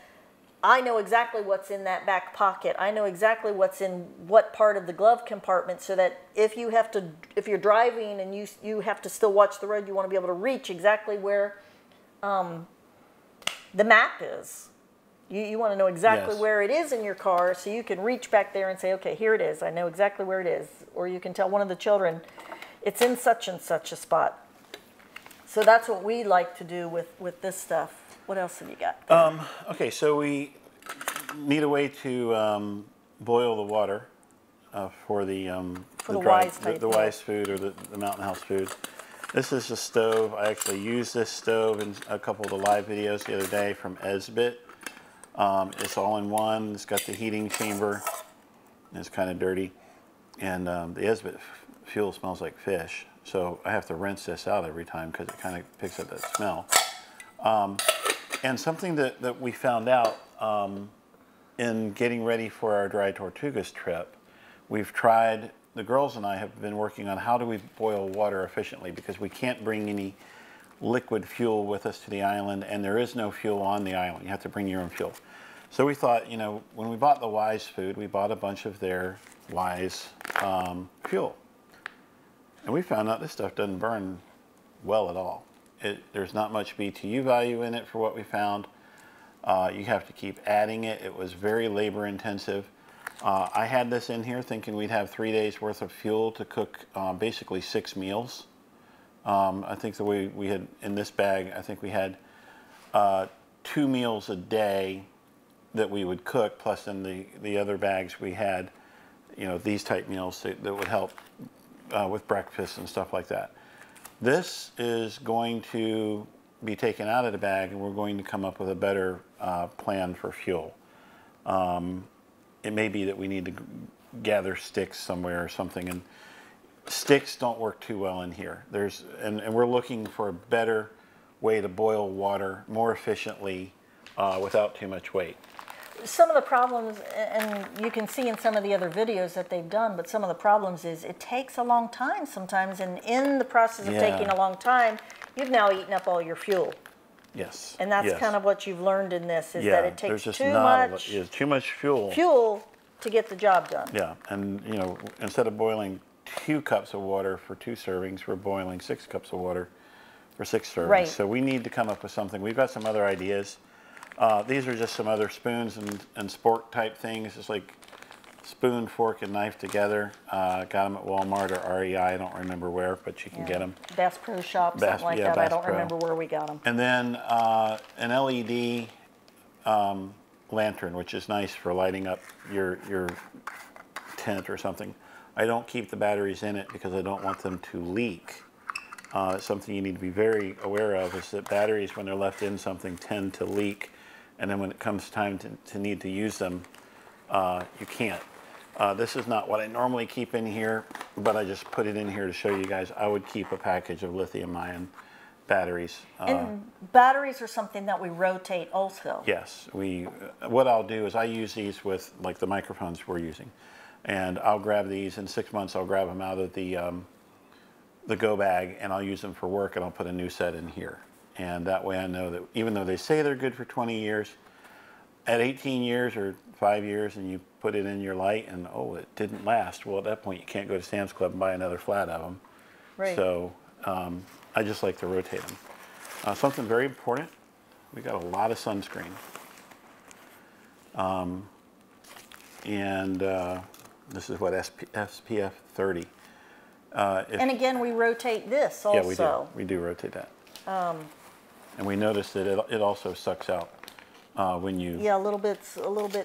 I know exactly what's in that back pocket. I know exactly what's in what part of the glove compartment, so that if you're driving and you have to still watch the road, you want to be able to reach exactly where the map is. You want to know exactly where it is in your car, so you can reach back there and say, okay, here it is. I know exactly where it is. Or you can tell one of the children, it's in such and such a spot. So that's what we like to do with this stuff. What else have you got? Okay, so we need a way to boil the water for the Wise food or the Mountain House food. This is a stove. I actually used this stove in a couple of the live videos the other day from Esbit. It's all in one. It's got the heating chamber. It's kind of dirty. And the Esbit fuel smells like fish. So I have to rinse this out every time because it kind of picks up that smell. And something that we found out in getting ready for our Dry Tortugas trip, we've tried, the girls and I have been working on how do we boil water efficiently, because we can't bring any liquid fuel with us to the island, and there is no fuel on the island. You have to bring your own fuel. So we thought, when we bought the Wise food, we bought a bunch of their Wise fuel. And we found out this stuff doesn't burn well at all. There's not much BTU value in it for what we found. You have to keep adding it. It was very labor intensive. I had this in here thinking we'd have 3 days worth of fuel to cook basically 6 meals. I think the way we had in this bag, I think we had 2 meals a day that we would cook, plus in the other bags we had, these type meals that would help with breakfast and stuff like that. This is going to be taken out of the bag, and we're going to come up with a better plan for fuel. It may be that we need to gather sticks somewhere or something, and sticks don't work too well in here. And we're looking for a better way to boil water more efficiently without too much weight. some of the problems, and you can see in some of the other videos that they've done, but some of the problems is it takes a long time sometimes, and in the process of taking a long time, you've now eaten up all your fuel. Yes. And that's kind of what you've learned in this, is that it takes too much fuel. Fuel to get the job done. Yeah, and you know, instead of boiling 2 cups of water for 2 servings, we're boiling 6 cups of water for 6 servings. Right. So we need to come up with something. We've got some other ideas. These are just some other spoons and spork type things. It's like spoon, fork, and knife together. Got them at Walmart or REI. I don't remember where, but you can get them. Bass Pro Shop, something like that. I don't remember where we got them. And then an LED lantern, which is nice for lighting up your tent or something. I don't keep the batteries in it because I don't want them to leak. It's something you need to be very aware of, is that batteries, when they're left in something, tend to leak. And then when it comes time to need to use them, you can't. This is not what I normally keep in here, but I just put it in here to show you guys. I would keep a package of lithium-ion batteries. And batteries are something that we rotate also. Yes. What I'll do is I use these with, like, the microphones we're using. And I'll grab these. In 6 months, I'll grab them out of the go bag, and I'll use them for work, and I'll put a new set in here. And that way I know that even though they say they're good for 20 years, at 18 years or 5 years and you put it in your light and, oh, it didn't last, well, at that point you can't go to Sam's Club and buy another flat of them. Right. So I just like to rotate them. Something very important, we got a lot of sunscreen. This is what, SPF 30. And again, we rotate this also. Yeah, we do rotate that. And we noticed that it also sucks out when you... Yeah, a little bit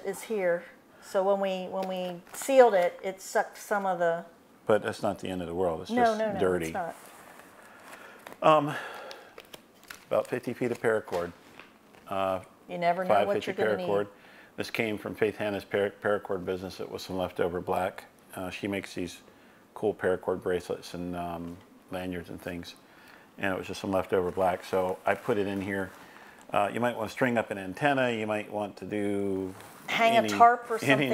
is here. So when we sealed it, it sucked some of the... But that's not the end of the world. It's just dirty. No, it's not. About 50 feet of paracord. You never know what you're going to need. This came from Faith Hannah's paracord business. It was some leftover black. She makes these cool paracord bracelets and lanyards and things. And it was just some leftover black. So I put it in here. You might want to string up an antenna. You might want to do... Hang a tarp or something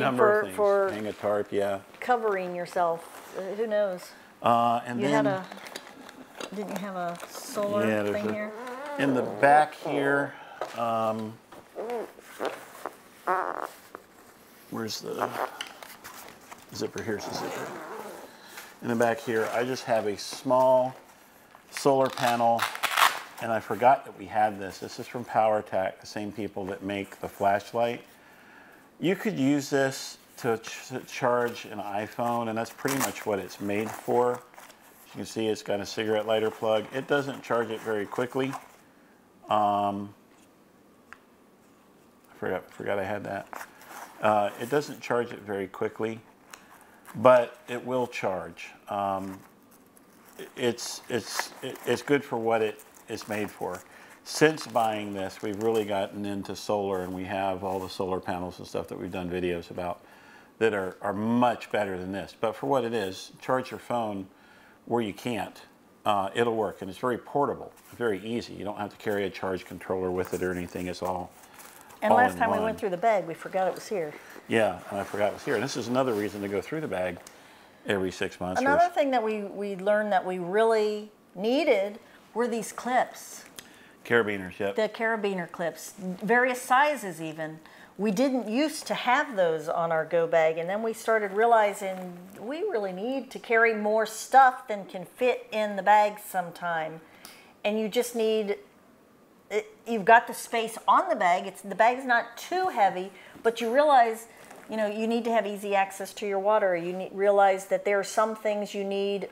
for hang a tarp, yeah. Covering yourself. Who knows? And didn't you have a solar thing here? In the back here, where's the zipper? Here's the zipper. In the back here, I just have a small solar panel, and I forgot that we had this. This is from PowerTac, the same people that make the flashlight. You could use this to charge an iPhone, and that's pretty much what it's made for. As you can see, it's got a cigarette lighter plug. It doesn't charge it very quickly. I forgot I had that. It doesn't charge it very quickly, but it will charge. It's good for what it is made for. Since buying this, we've really gotten into solar, and we have all the solar panels and stuff that we've done videos about that are much better than this. But for what it is, charge your phone where you can't. It'll work, and it's very portable, very easy. You don't have to carry a charge controller with it or anything. It's all And last time we went through the bag, we forgot it was here. Yeah, and I forgot it was here. And this is another reason to go through the bag every 6 months. Another thing that we learned that we really needed were these clips. Carabiners, yep. The carabiner clips, various sizes even. We didn't used to have those on our go bag, and then we started realizing we really need to carry more stuff than can fit in the bag sometime. And you just need, you've got the space on the bag. The bag's not too heavy, but you realize, you know, you need to have easy access to your water. You realize that there are some things you need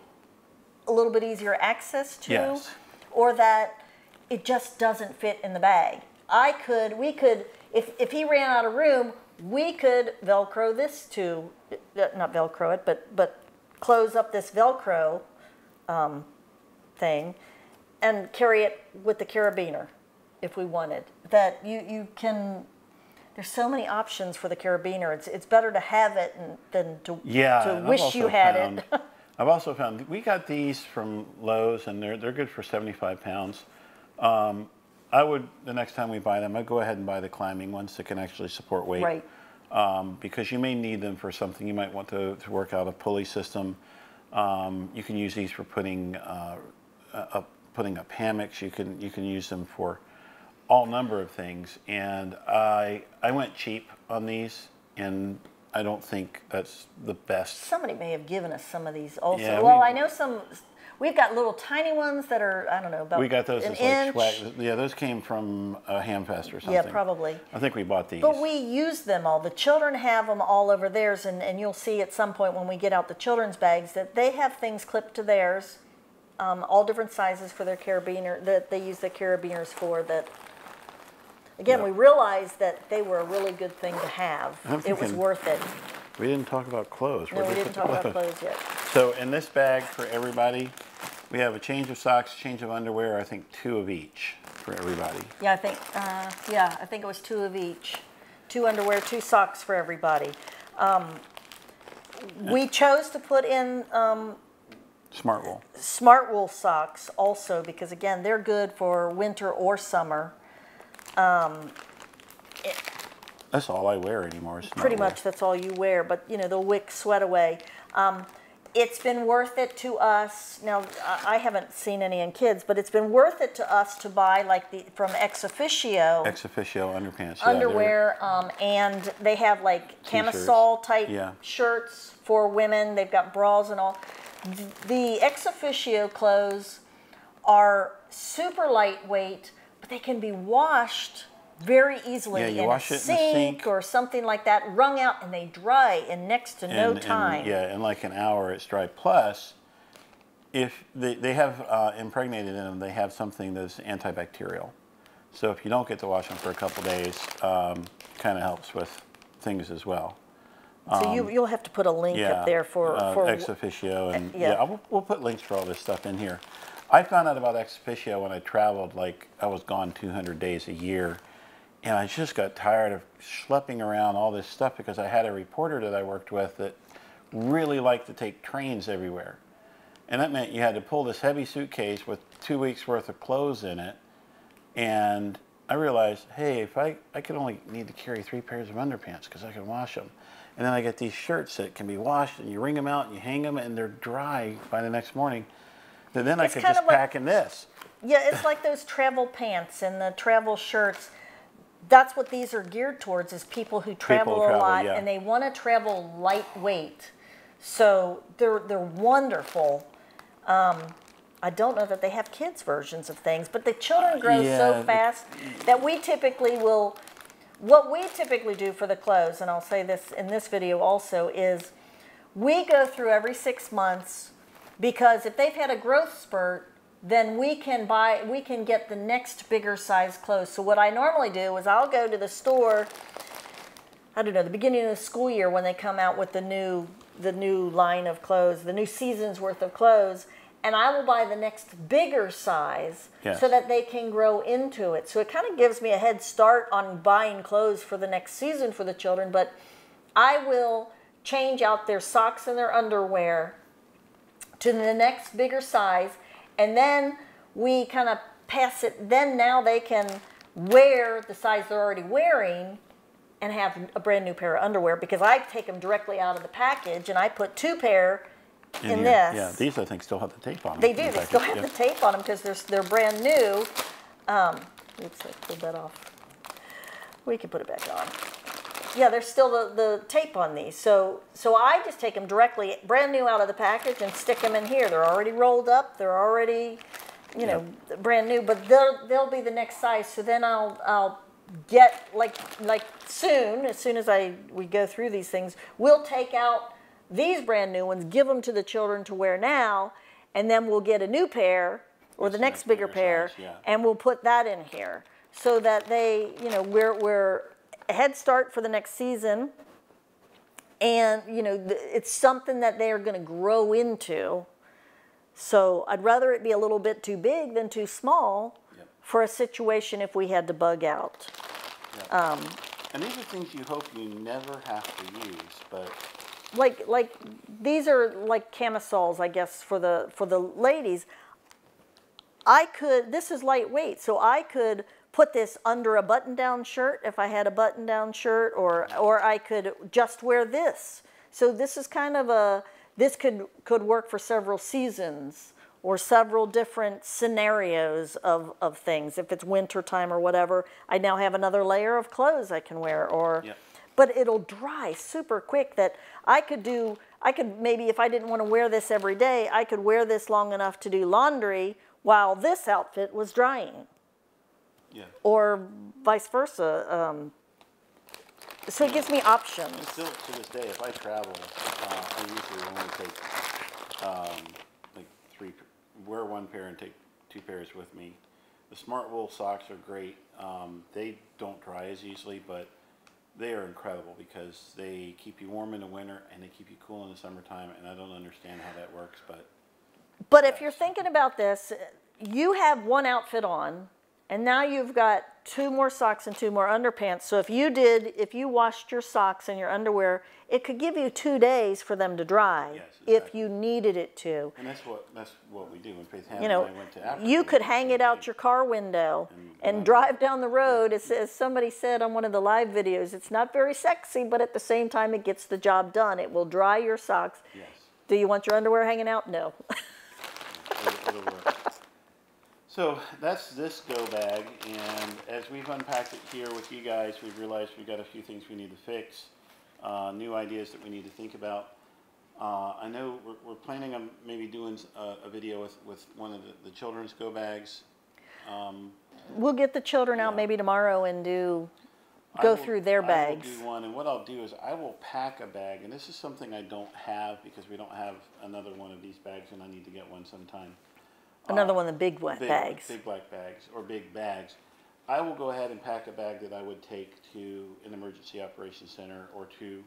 a little bit easier access to, yes, or that it just doesn't fit in the bag. We could, if he ran out of room, we could Velcro this to, not Velcro it, but close up this Velcro thing and carry it with the carabiner if we wanted. That you can, there's so many options for the carabiner. It's better to have it than to wish you had it. I've also found, we got these from Lowe's, and they're good for 75 pounds. I would, the next time we buy them, I'd go ahead and buy the climbing ones that can actually support weight. Right. Because you may need them for something. You might want to work out a pulley system. You can use these for putting up hammocks. You can use them for all number of things. And I went cheap on these, and I don't think that's the best. Somebody may have given us some of these also. Yeah, well, I know some. We've got little tiny ones that are, I don't know, about we got those an as inch. like swag. Yeah, those came from Hamfest or something. Yeah, probably. I think we bought these. But we use them all. The children have them all over theirs, and you'll see at some point when we get out the children's bags that they have things clipped to theirs, all different sizes for their carabiner, that they use the carabiners for. That, again, we realized that they were a really good thing to have. It was worth it. We didn't talk about clothes. No, we didn't talk about clothes yet. So in this bag for everybody, we have a change of socks, change of underwear, I think 2 of each for everybody. Yeah, I think it was 2 of each. 2 underwear, 2 socks for everybody. We chose to put in Smart Wool. Smart Wool socks also because, again, they're good for winter or summer. That's all I wear anymore. Pretty much that's all you wear, but, you know, they'll wick sweat away. It's been worth it to us. Now, I haven't seen any in kids, but it's been worth it to us to buy like from Ex Officio. Ex Officio underpants. Underwear, and they have like camisole type shirts for women. They've got bras and all. The Ex Officio clothes are super lightweight, but they can be washed very easily in a sink or something like that, wrung out, and they dry in next to no time. In like an hour it's dry. Plus, if they have impregnated in them, they have something that's antibacterial. So if you don't get to wash them for a couple days, kind of helps with things as well. So you'll have to put a link up there for Ex Officio, and we'll put links for all this stuff in here. I found out about Ex Officio when I traveled. Like I was gone 200 days a year. And I just got tired of schlepping around all this stuff because I had a reporter that I worked with that really liked to take trains everywhere. And that meant you had to pull this heavy suitcase with 2 weeks worth of clothes in it. And I realized, hey, if I could only need to carry 3 pairs of underpants because I can wash them. And then I get these shirts that can be washed and you wring them out and you hang them and they're dry by the next morning. And then I could just pack in this. Yeah, it's like those travel pants and the travel shirts. That's what these are geared towards, is people who travel a lot and they want to travel lightweight. So they're wonderful. I don't know that they have kids' versions of things, but the children grow so fast that we typically will, what we typically do for the clothes, and I'll say this in this video also, is we go through every 6 months, because if they've had a growth spurt, then we can get the next bigger size clothes. So what I normally do is I'll go to the store, I don't know, the beginning of the school year when they come out with the new line of clothes, the new season's worth of clothes, and I will buy the next bigger size so that they can grow into it. So it kind of gives me a head start on buying clothes for the next season for the children, but I will change out their socks and their underwear to the next bigger size. And then we kind of pass it, then now they can wear the size they're already wearing and have a brand new pair of underwear, because I take them directly out of the package and I put 2 pair in this. Yeah, these I think still have the tape on them. They do, they still have the tape on them because they're brand new. Oops, I pulled that off. We can put it back on. Yeah, there's still the tape on these. So I just take them directly, brand new out of the package, and stick them in here. They're already rolled up. They're already, you know, brand new. But they'll be the next size. So then I'll get like soon, as soon as we go through these things, we'll take out these brand new ones, give them to the children to wear now, and then we'll get a new pair or the next bigger pair, and we'll put that in here so that they, you know, we're a head start for the next season, and you know it's something that they're going to grow into. So I'd rather it be a little bit too big than too small for a situation if we had to bug out. And these are things you hope you never have to use, but like these are like camisoles, I guess, for the ladies. This is lightweight, so I could put this under a button-down shirt if I had a button-down shirt, or I could just wear this. So this is kind of this could work for several seasons or several different scenarios of things. If it's winter time or whatever, I now have another layer of clothes I can wear, but it'll dry super quick that I could maybe, if I didn't want to wear this every day, I could wear this long enough to do laundry while this outfit was drying. Yeah. Or vice versa. So it gives me options. Still to this day, if I travel, I usually only take like wear one pair and take 2 pairs with me. The Smart Wool socks are great. They don't dry as easily, but they are incredible because they keep you warm in the winter and they keep you cool in the summertime. And I don't understand how that works, but if you're thinking about this, you have one outfit on, and now you've got 2 more socks and 2 more underpants. So if you washed your socks and your underwear, it could give you 2 days for them to dry. Yes, exactly. If you needed it to. And that's what we do when Faith Hannah and I went to Africa. You could hang it out your car window and drive down the road. As somebody said on one of the live videos, it's not very sexy, but at the same time it gets the job done. It will dry your socks. Yes. Do you want your underwear hanging out? No. It'll work. So that's this go bag, and as we've unpacked it here with you guys, we've realized we've got a few things we need to fix, new ideas that we need to think about. I know we're planning on maybe doing a video with one of the children's go bags. We'll get the children out maybe tomorrow and go through their bags. I will do one, and what I'll do is I will pack a bag, and this is something I don't have because we don't have another one of these bags, and I need to get one sometime. Another one of the big bags. Big black bags or big bags. I will go ahead and pack a bag that I would take to an emergency operations center or to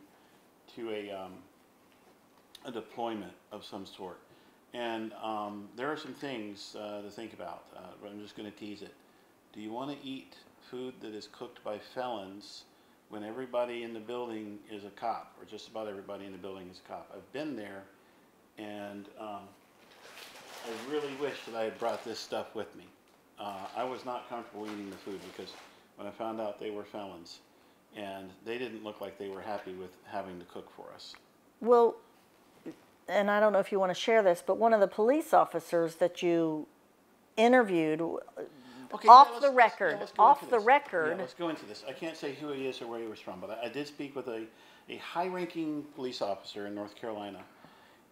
a deployment of some sort. And there are some things to think about. But I'm just going to tease it. Do you want to eat food that is cooked by felons when everybody in the building is a cop, or just about everybody in the building is a cop? I've been there, and I really wish that I had brought this stuff with me. I was not comfortable eating the food because when I found out they were felons, and they didn't look like they were happy with having to cook for us. Well, and I don't know if you want to share this, but one of the police officers that you interviewed, off the record, let's go into this. I can't say who he is or where he was from, but I did speak with a high-ranking police officer in North Carolina.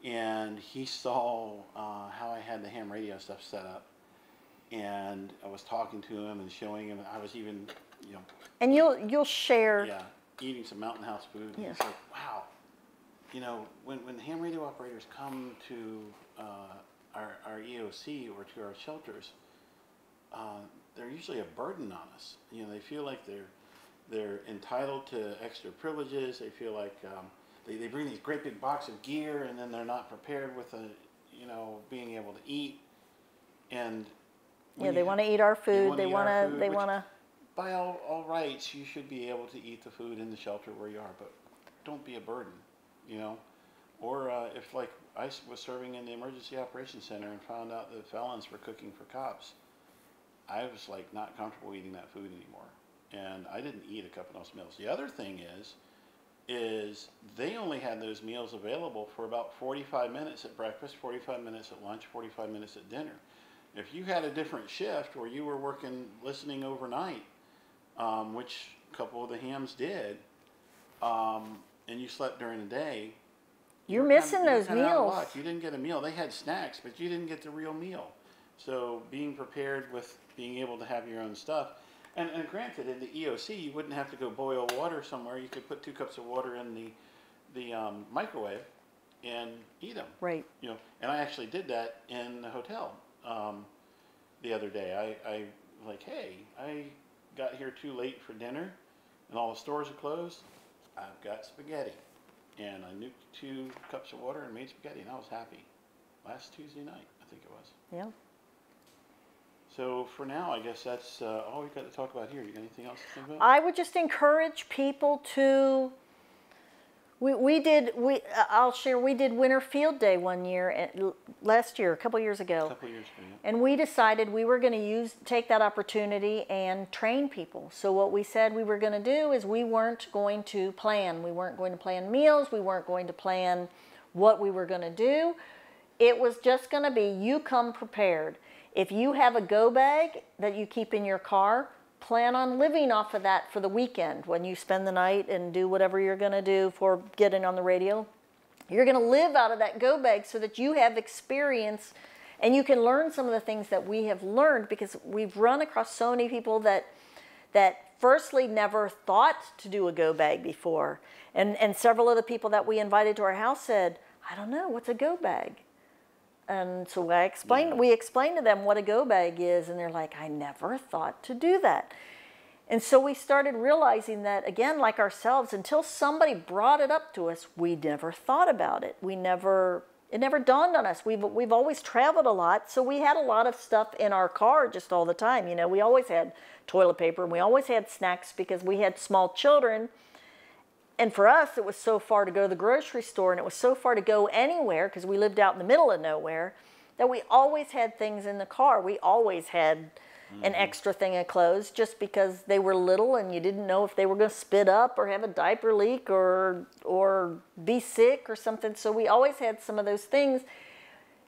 And he saw how I had the ham radio stuff set up, and I was talking to him and showing him. I was even, And you'll share. Yeah, eating some Mountain House food. Yeah. And it's like, wow, when ham radio operators come to our EOC or to our shelters, they're usually a burden on us. They feel like they're entitled to extra privileges. They feel like they bring these great big box of gear, and then they're not prepared with being able to eat. And they want to eat our food. They want to. By all rights, you should be able to eat the food in the shelter where you are, but don't be a burden, Or if, like, I was serving in the emergency operations center and found out that felons were cooking for cops, I was like not comfortable eating that food anymore, and I didn't eat a couple of those meals. The other thing is they only had those meals available for about 45 minutes at breakfast, 45 minutes at lunch, 45 minutes at dinner. If you had a different shift where you were listening overnight, which a couple of the hams did, and you slept during the day, you're missing those meals. You didn't get a meal. They had snacks, but you didn't get the real meal. So being prepared with being able to have your own stuff. And granted, in the EOC, you wouldn't have to go boil water somewhere. You could put 2 cups of water in the microwave and eat them. Right. And I actually did that in the hotel the other day. I like, hey, I got here too late for dinner, and all the stores are closed. I've got spaghetti, and I nuked 2 cups of water and made spaghetti, and I was happy. Last Tuesday night, I think it was. Yeah. So for now, I guess that's all we've got to talk about here. You got anything else to think about? I would just encourage people to I'll share, we did winter field day one year, last year, a couple years ago. A couple years ago, yeah. And we decided we were going to take that opportunity and train people. So what we said we were going to do is we weren't going to plan. We weren't going to plan meals. We weren't going to plan what we were going to do. It was just going to be, you come prepared. If you have a go bag that you keep in your car, plan on living off of that for the weekend when you spend the night and do whatever you're going to do for getting on the radio. You're going to live out of that go bag so that you have experience and you can learn some of the things that we have learned, because we've run across so many people that firstly never thought to do a go bag before. And several of the people that we invited to our house said, I don't know, what's a go bag? And so we explained to them what a go bag is, and they're like, I never thought to do that. And so we started realizing that, again, like ourselves, until somebody brought it up to us, we never thought about it. It never dawned on us. We've always traveled a lot, so we had a lot of stuff in our car just all the time. You know, we always had toilet paper, and we always had snacks because we had small children. And for us, it was so far to go to the grocery store, and it was so far to go anywhere because we lived out in the middle of nowhere, that we always had things in the car. We always had an extra thing of clothes just because they were little and you didn't know if they were going to spit up or have a diaper leak or be sick or something. So we always had some of those things.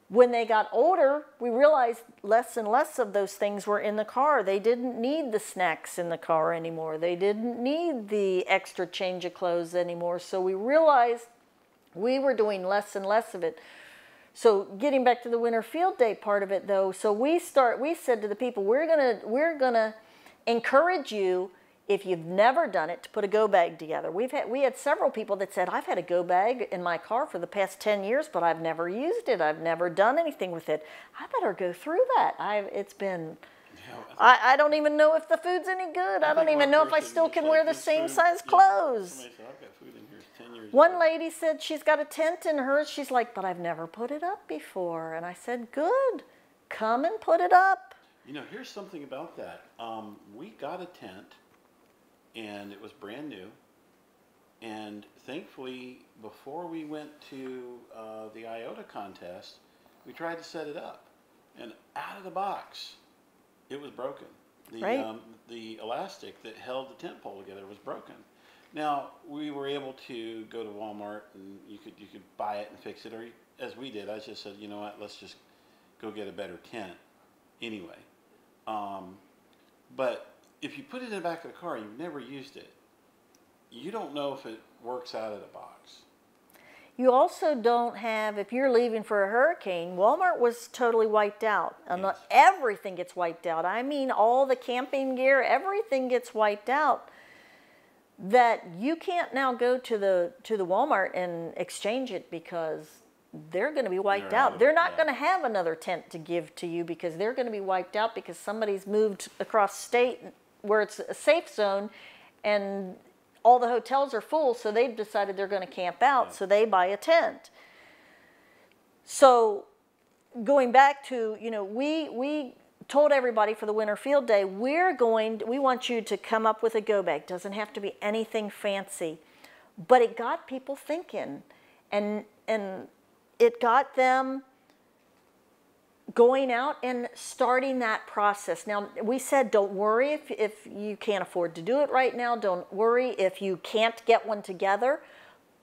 When they got older, we realized less and less of those things were in the car. They didn't need the snacks in the car anymore. They didn't need the extra change of clothes anymore. So we realized we were doing less and less of it. So getting back to the winter field day part of it, though, so we said to the people, we're gonna encourage you, if you've never done it, to put a go bag together. We had several people that said, I've had a go bag in my car for the past 10 years, but I've never used it. I've never done anything with it. I better go through that. I don't even know if the food's any good. I don't even know if I still can wear the same size clothes. Somebody said, I've got food in here 10 years One ago. lady said she's got a tent in hers. She's like, but I've never put it up before. And I said, good, come and put it up. You know, here's something about that. We got a tent, and it was brand new. And thankfully, before we went to the IOTA contest, we tried to set it up. And out of the box, it was broken. The elastic that held the tent pole together was broken. Now, we were able to go to Walmart, and you could buy it and fix it, or as we did, I just said, you know what, let's just go get a better tent anyway. But if you put it in the back of the car and you've never used it, you don't know if it works out of the box. You also don't have, if you're leaving for a hurricane, Walmart was totally wiped out. Yes. Everything gets wiped out. I mean, all the camping gear, everything gets wiped out. That you can't now go to the Walmart and exchange it because they're going to be wiped out. They're not going to have another tent to give to you because they're going to be wiped out because somebody's moved across state where it's a safe zone and all the hotels are full, so they've decided they're going to camp out, so they buy a tent. So going back to, you know, we told everybody for the winter field day, we want you to come up with a go bag. Doesn't have to be anything fancy, but it got people thinking, and it got them going out and starting that process. Now, we said, don't worry if you can't afford to do it right now. Don't worry if you can't get one together,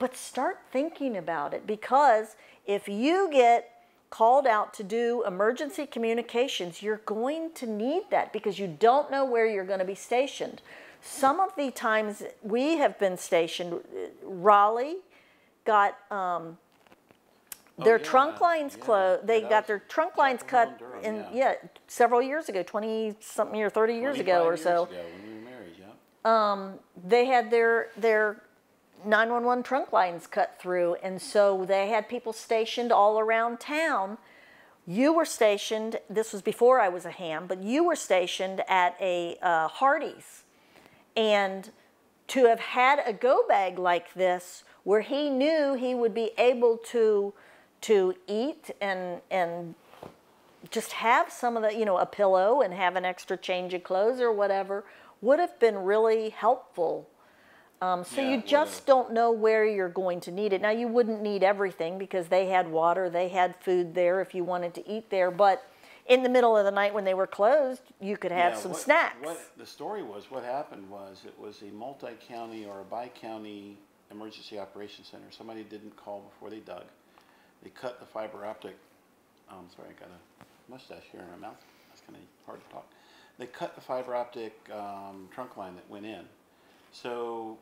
but start thinking about it, because if you get called out to do emergency communications, you're going to need that because you don't know where you're going to be stationed. Some of the times we have been stationed, Raleigh got their trunk lines closed. They got their trunk lines cut several years ago, 20-something years, 30 years ago or so. When we were married, They had their 911 trunk lines cut through, and so they had people stationed all around town. You were stationed, this was before I was a ham, but you were stationed at a Hardee's. And to have had a go bag like this, where he knew he would be able to eat and just have some of the, you know, a pillow and have an extra change of clothes or whatever, would have been really helpful. So Yeah, you just don't know where you're going to need it. Now, you wouldn't need everything because they had water, they had food there if you wanted to eat there. But in the middle of the night when they were closed, you could have some snacks. What the story was, what happened was, it was a multi-county or a bi-county emergency operations center. Somebody didn't call before they dug. They cut the fiber optic. Sorry, I got a mustache here in my mouth. That's kind of hard to talk. They cut the fiber optic trunk line that went in. So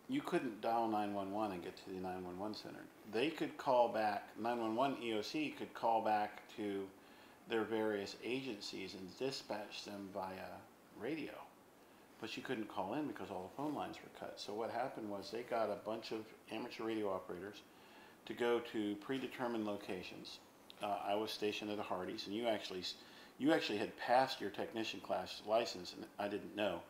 you couldn't dial 911 and get to the 911 center. They could call back, 911 EOC could call back to their various agencies and dispatch them via radio. But you couldn't call in because all the phone lines were cut. So what happened was they got a bunch of amateur radio operators to go to predetermined locations. I was stationed at a Hardee's, and you actually had passed your technician class license, and I didn't know.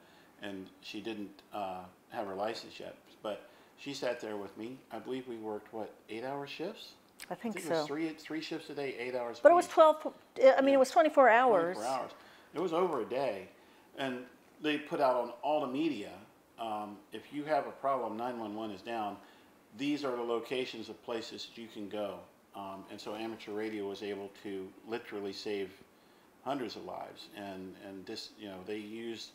And she didn't have her license yet, but she sat there with me. I believe we worked, what, 8-hour shifts? I think It so. was three shifts a day, 8 hours. But it was 12, I mean, it was 24 hours. 24 hours. It was over a day. And they put out on all the media, if you have a problem, 911 is down, these are the locations of places that you can go. And so amateur radio was able to literally save hundreds of lives. And this, you know, they used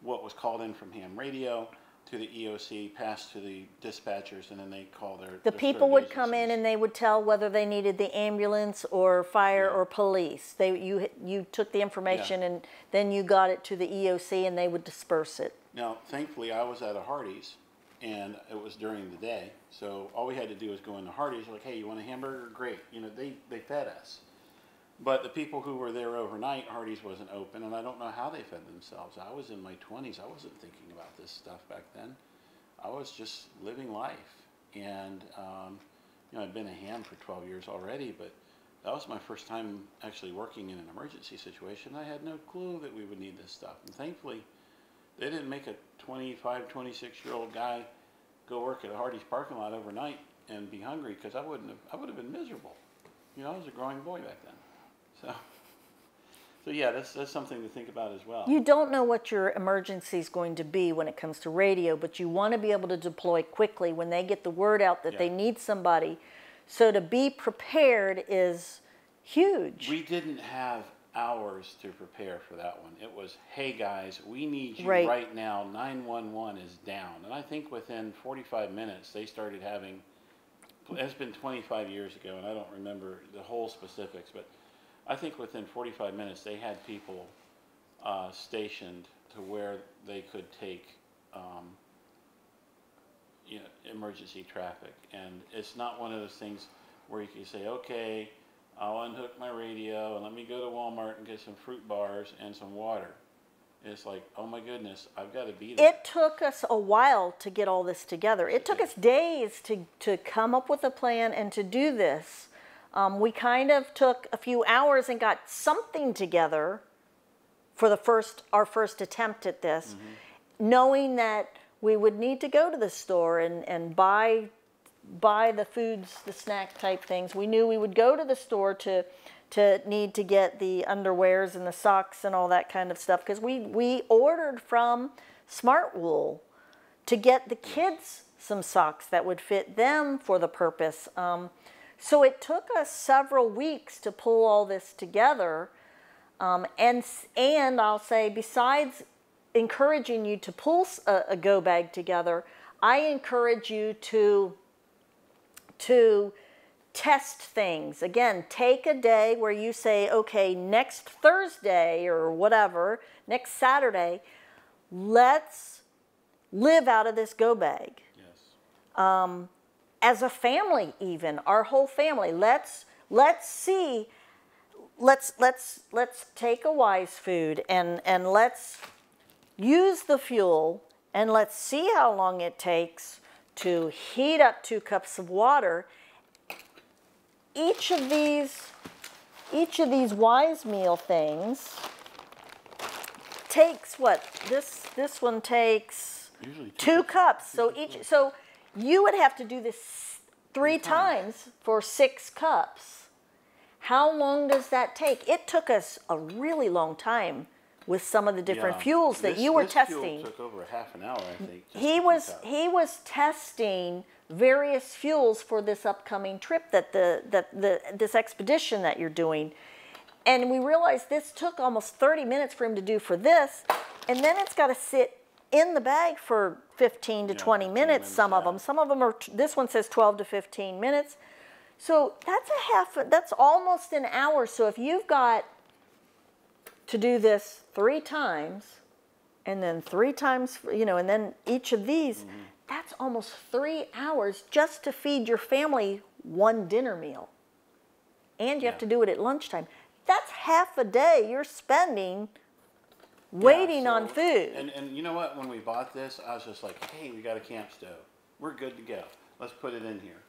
what was called in from ham radio to the EOC, passed to the dispatchers, and then they call the people would come in and they would tell whether they needed the ambulance or fire or police. You took the information and then you got it to the EOC and they would disperse it. Now, thankfully, I was at a Hardee's, and it was during the day, so all we had to do was go into Hardee's, like, hey, you want a hamburger? Great. You know, they fed us. But the people who were there overnight, Hardee's wasn't open, and I don't know how they fed themselves. I was in my 20s. I wasn't thinking about this stuff back then. I was just living life. And, you know, I'd been a ham for 12 years already, but that was my first time actually working in an emergency situation. I had no clue that we would need this stuff. And thankfully, they didn't make a 25, 26-year-old guy go work at a Hardee's parking lot overnight and be hungry, because I would have been miserable. You know, I was a growing boy back then. So yeah, that's something to think about as well. You don't know what your emergency is going to be when it comes to radio, but you want to be able to deploy quickly when they get the word out that they need somebody. So to be prepared is huge. We didn't have hours to prepare for that one. It was, hey guys, we need you right now. 911 is down. And I think within 45 minutes they started having, it's been 25 years ago and I don't remember the whole specifics, but I think within 45 minutes they had people stationed to where they could take you know, emergency traffic. And it's not one of those things where you can say, okay, I'll unhook my radio and let me go to Walmart and get some fruit bars and some water. It's like, oh my goodness, I've got to be there. It took us a while to get all this together. It took us days to come up with a plan and to do this. We kind of took a few hours and got something together for our first attempt at this, knowing that we would need to go to the store and buy the foods, the snack type things. We knew we would go to the store to need to get the underwears and the socks and all that kind of stuff, because we ordered from Smart Wool to get the kids some socks that would fit them for the purpose. So it took us several weeks to pull all this together, and I'll say, besides encouraging you to pull a go bag together, I encourage you to test things. Again, take a day where you say, okay, next Thursday or whatever, next Saturday, let's live out of this go bag. Yes. As a family, even our whole family, let's take a Wise food and let's use the fuel and let's see how long it takes to heat up 2 cups of water. Each of these Wise meal things takes what? This one takes usually 2 cups. So you would have to do this 3 times for 6 cups. How long does that take? It took us a really long time with some of the different Yeah. fuels that you were this testing. Fuel took over half an hour, I think. He was testing various fuels for this upcoming trip that this expedition that you're doing. And we realized this took almost 30 minutes for him to do for this, and then it's got to sit in the bag for 15 to 20 minutes, some of them. Some of them are, this one says 12 to 15 minutes. So that's almost an hour. So if you've got to do this 3 times, and then 3 times, and then each of these, that's almost 3 hours just to feed your family one dinner meal. And you have to do it at lunchtime. That's half a day you're spending waiting on food. And you know what? When we bought this, I was just like, hey, we got a camp stove. We're good to go. Let's put it in here.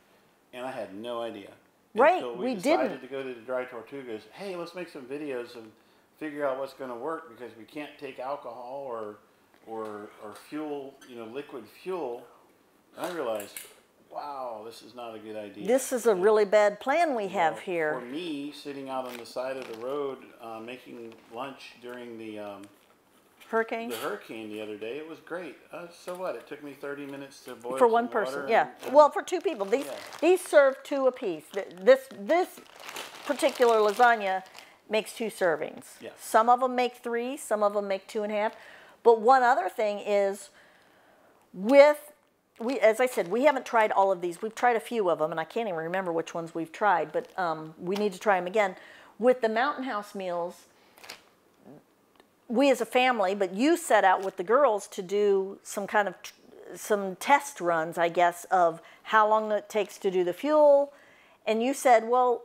And I had no idea. Right, Until we decided to go to the Dry Tortugas. Hey, let's make some videos and figure out what's going to work, because we can't take alcohol or fuel, liquid fuel. And I realized, wow, this is not a good idea. This is a really bad plan we have here. For me, sitting out on the side of the road making lunch during the hurricane the other day, it was great. So what? It took me 30 minutes to boil for one person. Yeah. Well, for 2 people. These serve 2 apiece. This particular lasagna makes 2 servings. Yes. Some of them make 3. Some of them make 2.5. But one other thing is, as I said, we haven't tried all of these. We've tried a few of them, and I can't even remember which ones we've tried. But we need to try them again. With the Mountain House meals, we as a family, but you set out with the girls to do some test runs, I guess, of how long it takes to do the fuel. And you said, well,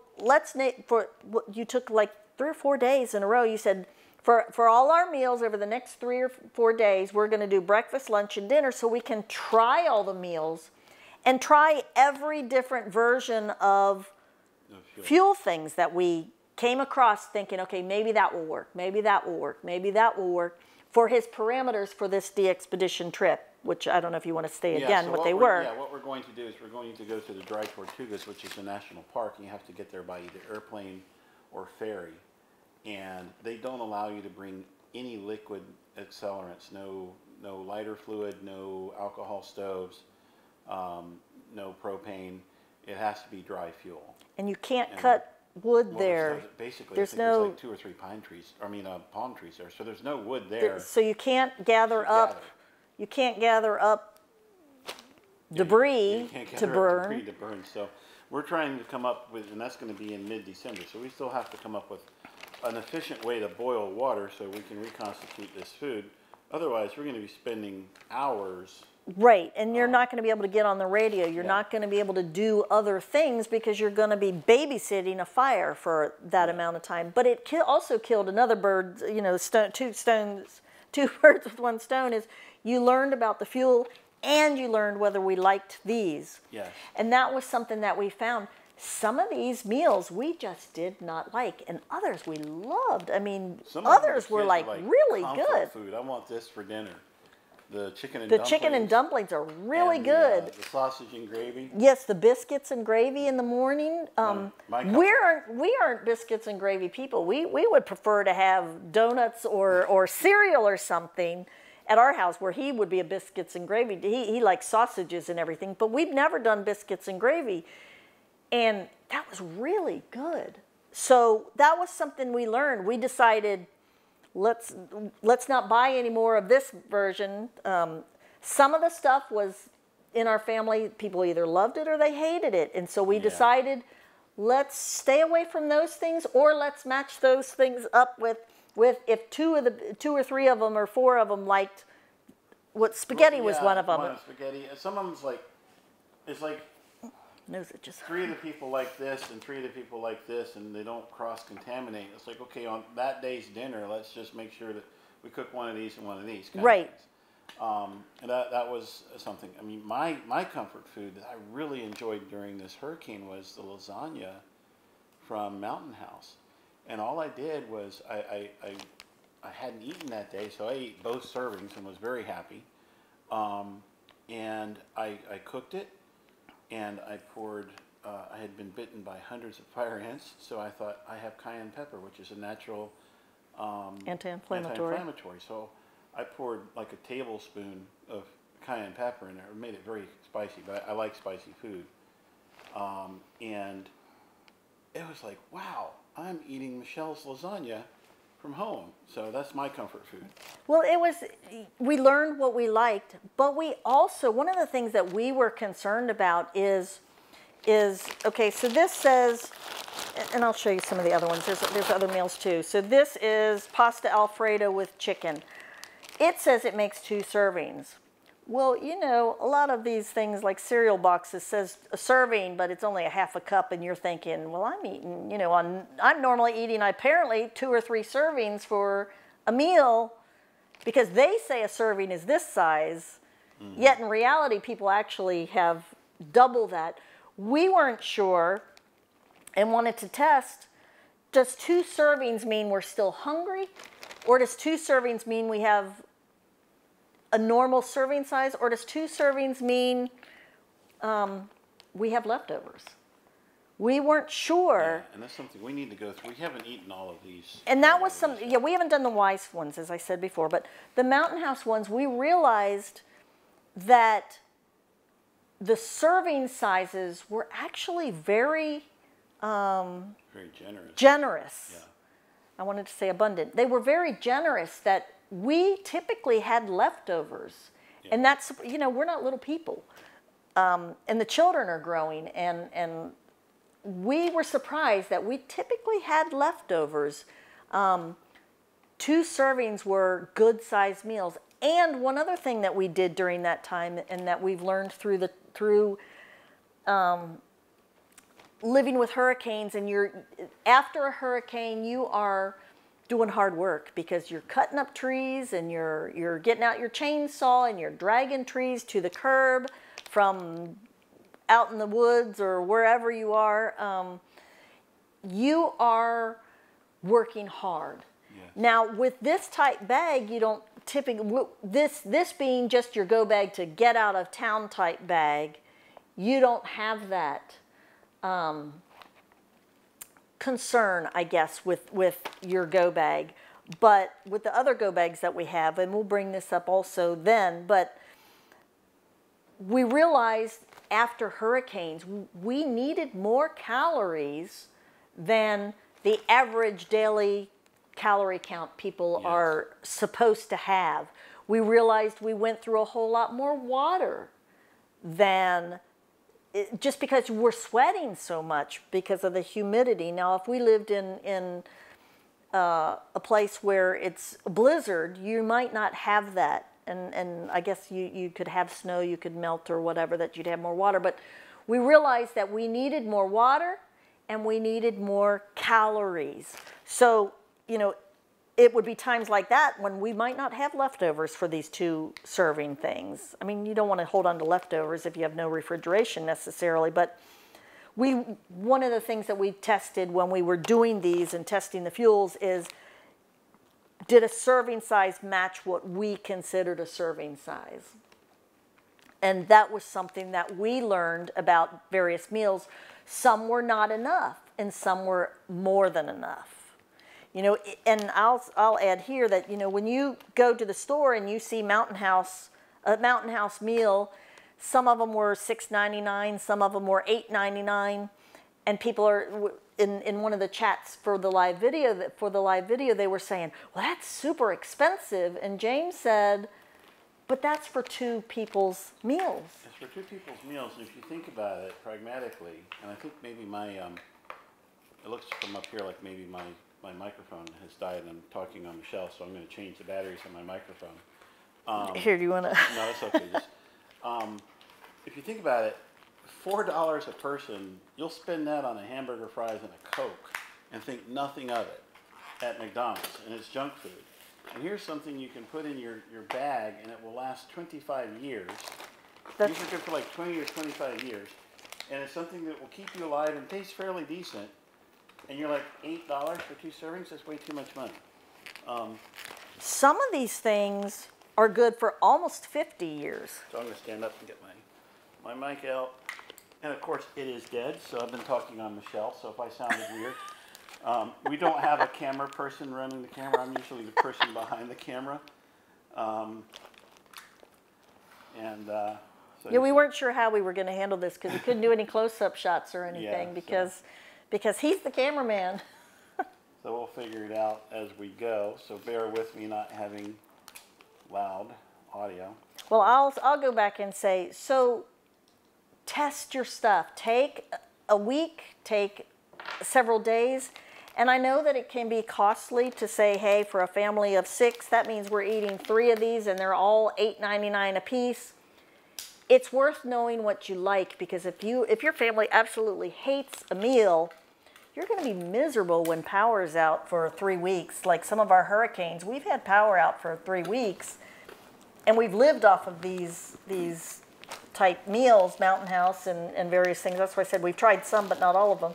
you took like 3 or 4 days in a row. You said, for all our meals over the next 3 or 4 days, we're going to do breakfast, lunch, and dinner so we can try all the meals and try every different version of fuel things that we came across, thinking, okay, maybe that will work, maybe that will work, maybe that will work for his parameters for this de-expedition trip, which I don't know if you want to say again what they were. Yeah, what we're going to do is we're going to go to the Dry Tortugas, which is a national park, and you have to get there by either airplane or ferry. And they don't allow you to bring any liquid accelerants, no lighter fluid, no alcohol stoves, no propane. It has to be dry fuel. And you can't cut wood there. Basically, there's there's 2 or 3 palm trees there, so there's no wood there. So you can't gather up. You can't gather up debris to burn. So we're trying to come up with, and that's going to be in mid-December. So we still have to come up with an efficient way to boil water so we can reconstitute this food. Otherwise, we're going to be spending hours. Right, and you're not going to be able to get on the radio. You're not going to be able to do other things because you're going to be babysitting a fire for that amount of time. But it also killed another bird, 2 birds with 1 stone, is you learned about the fuel and you learned whether we liked these. Yes. And that was something that we found. Some of these meals we just did not like, and others we loved. I mean, others were like really good. Food. I want this for dinner. The chicken and the dumplings. chicken and dumplings are really good. The sausage and gravy. Yes, the biscuits and gravy in the morning. We aren't biscuits and gravy people. We would prefer to have donuts or cereal or something at our house, where he would be a biscuits and gravy. He likes sausages and everything, but we've never done biscuits and gravy. And that was really good. So that was something we learned. We decided, let's not buy any more of this version. Some of the stuff was in our family, people either loved it or they hated it. And so we decided, let's stay away from those things, or let's match those things up with if 2 or 3 of them or 4 of them liked what spaghetti was one of them. Spaghetti. Some of them's it's like just 3 of the people like this and 3 of the people like this, and they don't cross-contaminate. It's like, okay, on that day's dinner, let's just make sure that we cook one of these and one of these. Right. And that was something. I mean, my comfort food that I really enjoyed during this hurricane was the lasagna from Mountain House. And all I did was I hadn't eaten that day, so I ate both servings and was very happy. And I cooked it. And I poured, I had been bitten by hundreds of fire ants, so I thought, I have cayenne pepper, which is a natural Anti-inflammatory. So I poured like a tablespoon of cayenne pepper in there. It made it very spicy, but I like spicy food. And it was like, wow, I'm eating Michelle's lasagna from home. So that's my comfort food. Well, we learned what we liked, but we also, one of the things that we were concerned about is okay, so this says, and I'll show you some of the other ones. There's other meals too. So this is pasta Alfredo with chicken. It says it makes 2 servings. Well, you know, a lot of these things like cereal boxes says a serving, but it's only a half a cup, and you're thinking, well, I'm eating, you know, I'm normally eating apparently 2 or 3 servings for a meal because they say a serving is this size, yet in reality, people actually have double that. We weren't sure and wanted to test, does 2 servings mean we're still hungry, or does 2 servings mean we have a normal serving size, or does 2 servings mean we have leftovers? We weren't sure. Yeah, and that's something we need to go through. We haven't eaten all of these. And that was some, yeah, we haven't done the Weiss ones, as I said before, but the Mountain House ones, we realized that the serving sizes were actually very generous. Yeah. I wanted to say abundant. They were very generous that we typically had leftovers. Yeah. And that's, you know, we're not little people. And the children are growing, and we were surprised that we typically had leftovers. 2 servings were good-sized meals. And one other thing that we did during that time, and that we've learned through living with hurricanes, and after a hurricane, you are doing hard work because you're cutting up trees, and you're getting out your chainsaw, and you're dragging trees to the curb from out in the woods or wherever you are. You are working hard. Yes. Now, with this type bag, you don't typically, this being just your go bag to get out of town type bag, you don't have that concern, I guess, with your go bag. But with the other go bags that we have, and we'll bring this up also then, but we realized after hurricanes, we needed more calories than the average daily calorie count people are supposed to have. We realized we went through a whole lot more water than, just because we're sweating so much because of the humidity. Now, if we lived in a place where it's a blizzard, you might not have that. And I guess you could have snow, you could melt or whatever, that you'd have more water. But we realized that we needed more water and we needed more calories. So, you know, it would be times like that when we might not have leftovers for these 2 serving things. I mean, you don't want to hold on to leftovers if you have no refrigeration necessarily, but one of the things that we tested when we were doing these and testing the fuels is, did a serving size match what we considered a serving size? And that was something that we learned about various meals. Some were not enough, and some were more than enough. You know, and I'll add here that, you know, when you go to the store and you see a Mountain House meal, some of them were $6.99, some of them were $8.99, and people are in one of the chats for the live video, they were saying, well, that's super expensive. And James said, but that's for 2 people's meals. It's for 2 people's meals, and if you think about it pragmatically, and I think maybe my, it looks from up here like maybe my microphone has died and I'm talking on Michelle, so I'm going to change the batteries on my microphone. Here, do you want to? No, that's okay. Just, if you think about it, $4 a person, you'll spend that on a hamburger, fries, and a Coke and think nothing of it at McDonald's, and it's junk food. And here's something you can put in your bag, and it will last 25 years. These are good for like 20 or 25 years. And it's something that will keep you alive and tastes fairly decent. And you're like, $8 for 2 servings? That's way too much money. Some of these things are good for almost 50 years. So I'm going to stand up and get my mic out. And of course, it is dead, so I've been talking on Michelle, so if I sounded weird, We don't have a camera person running the camera. I'm usually the person behind the camera. Yeah, we weren't sure how we were going to handle this because we couldn't do any close-up shots or anything because he's the cameraman. So we'll figure it out as we go. So bear with me not having loud audio. Well, I'll go back and say, so test your stuff. Take a week, take several days. And I know that it can be costly to say, hey, for a family of 6, that means we're eating 3 of these and they're all $8.99 a piece. It's worth knowing what you like, because if your family absolutely hates a meal, you're going to be miserable when power's out for 3 weeks. Like some of our hurricanes, we've had power out for 3 weeks, and we've lived off of these type meals, Mountain House and various things. That's why I said we've tried some, but not all of them.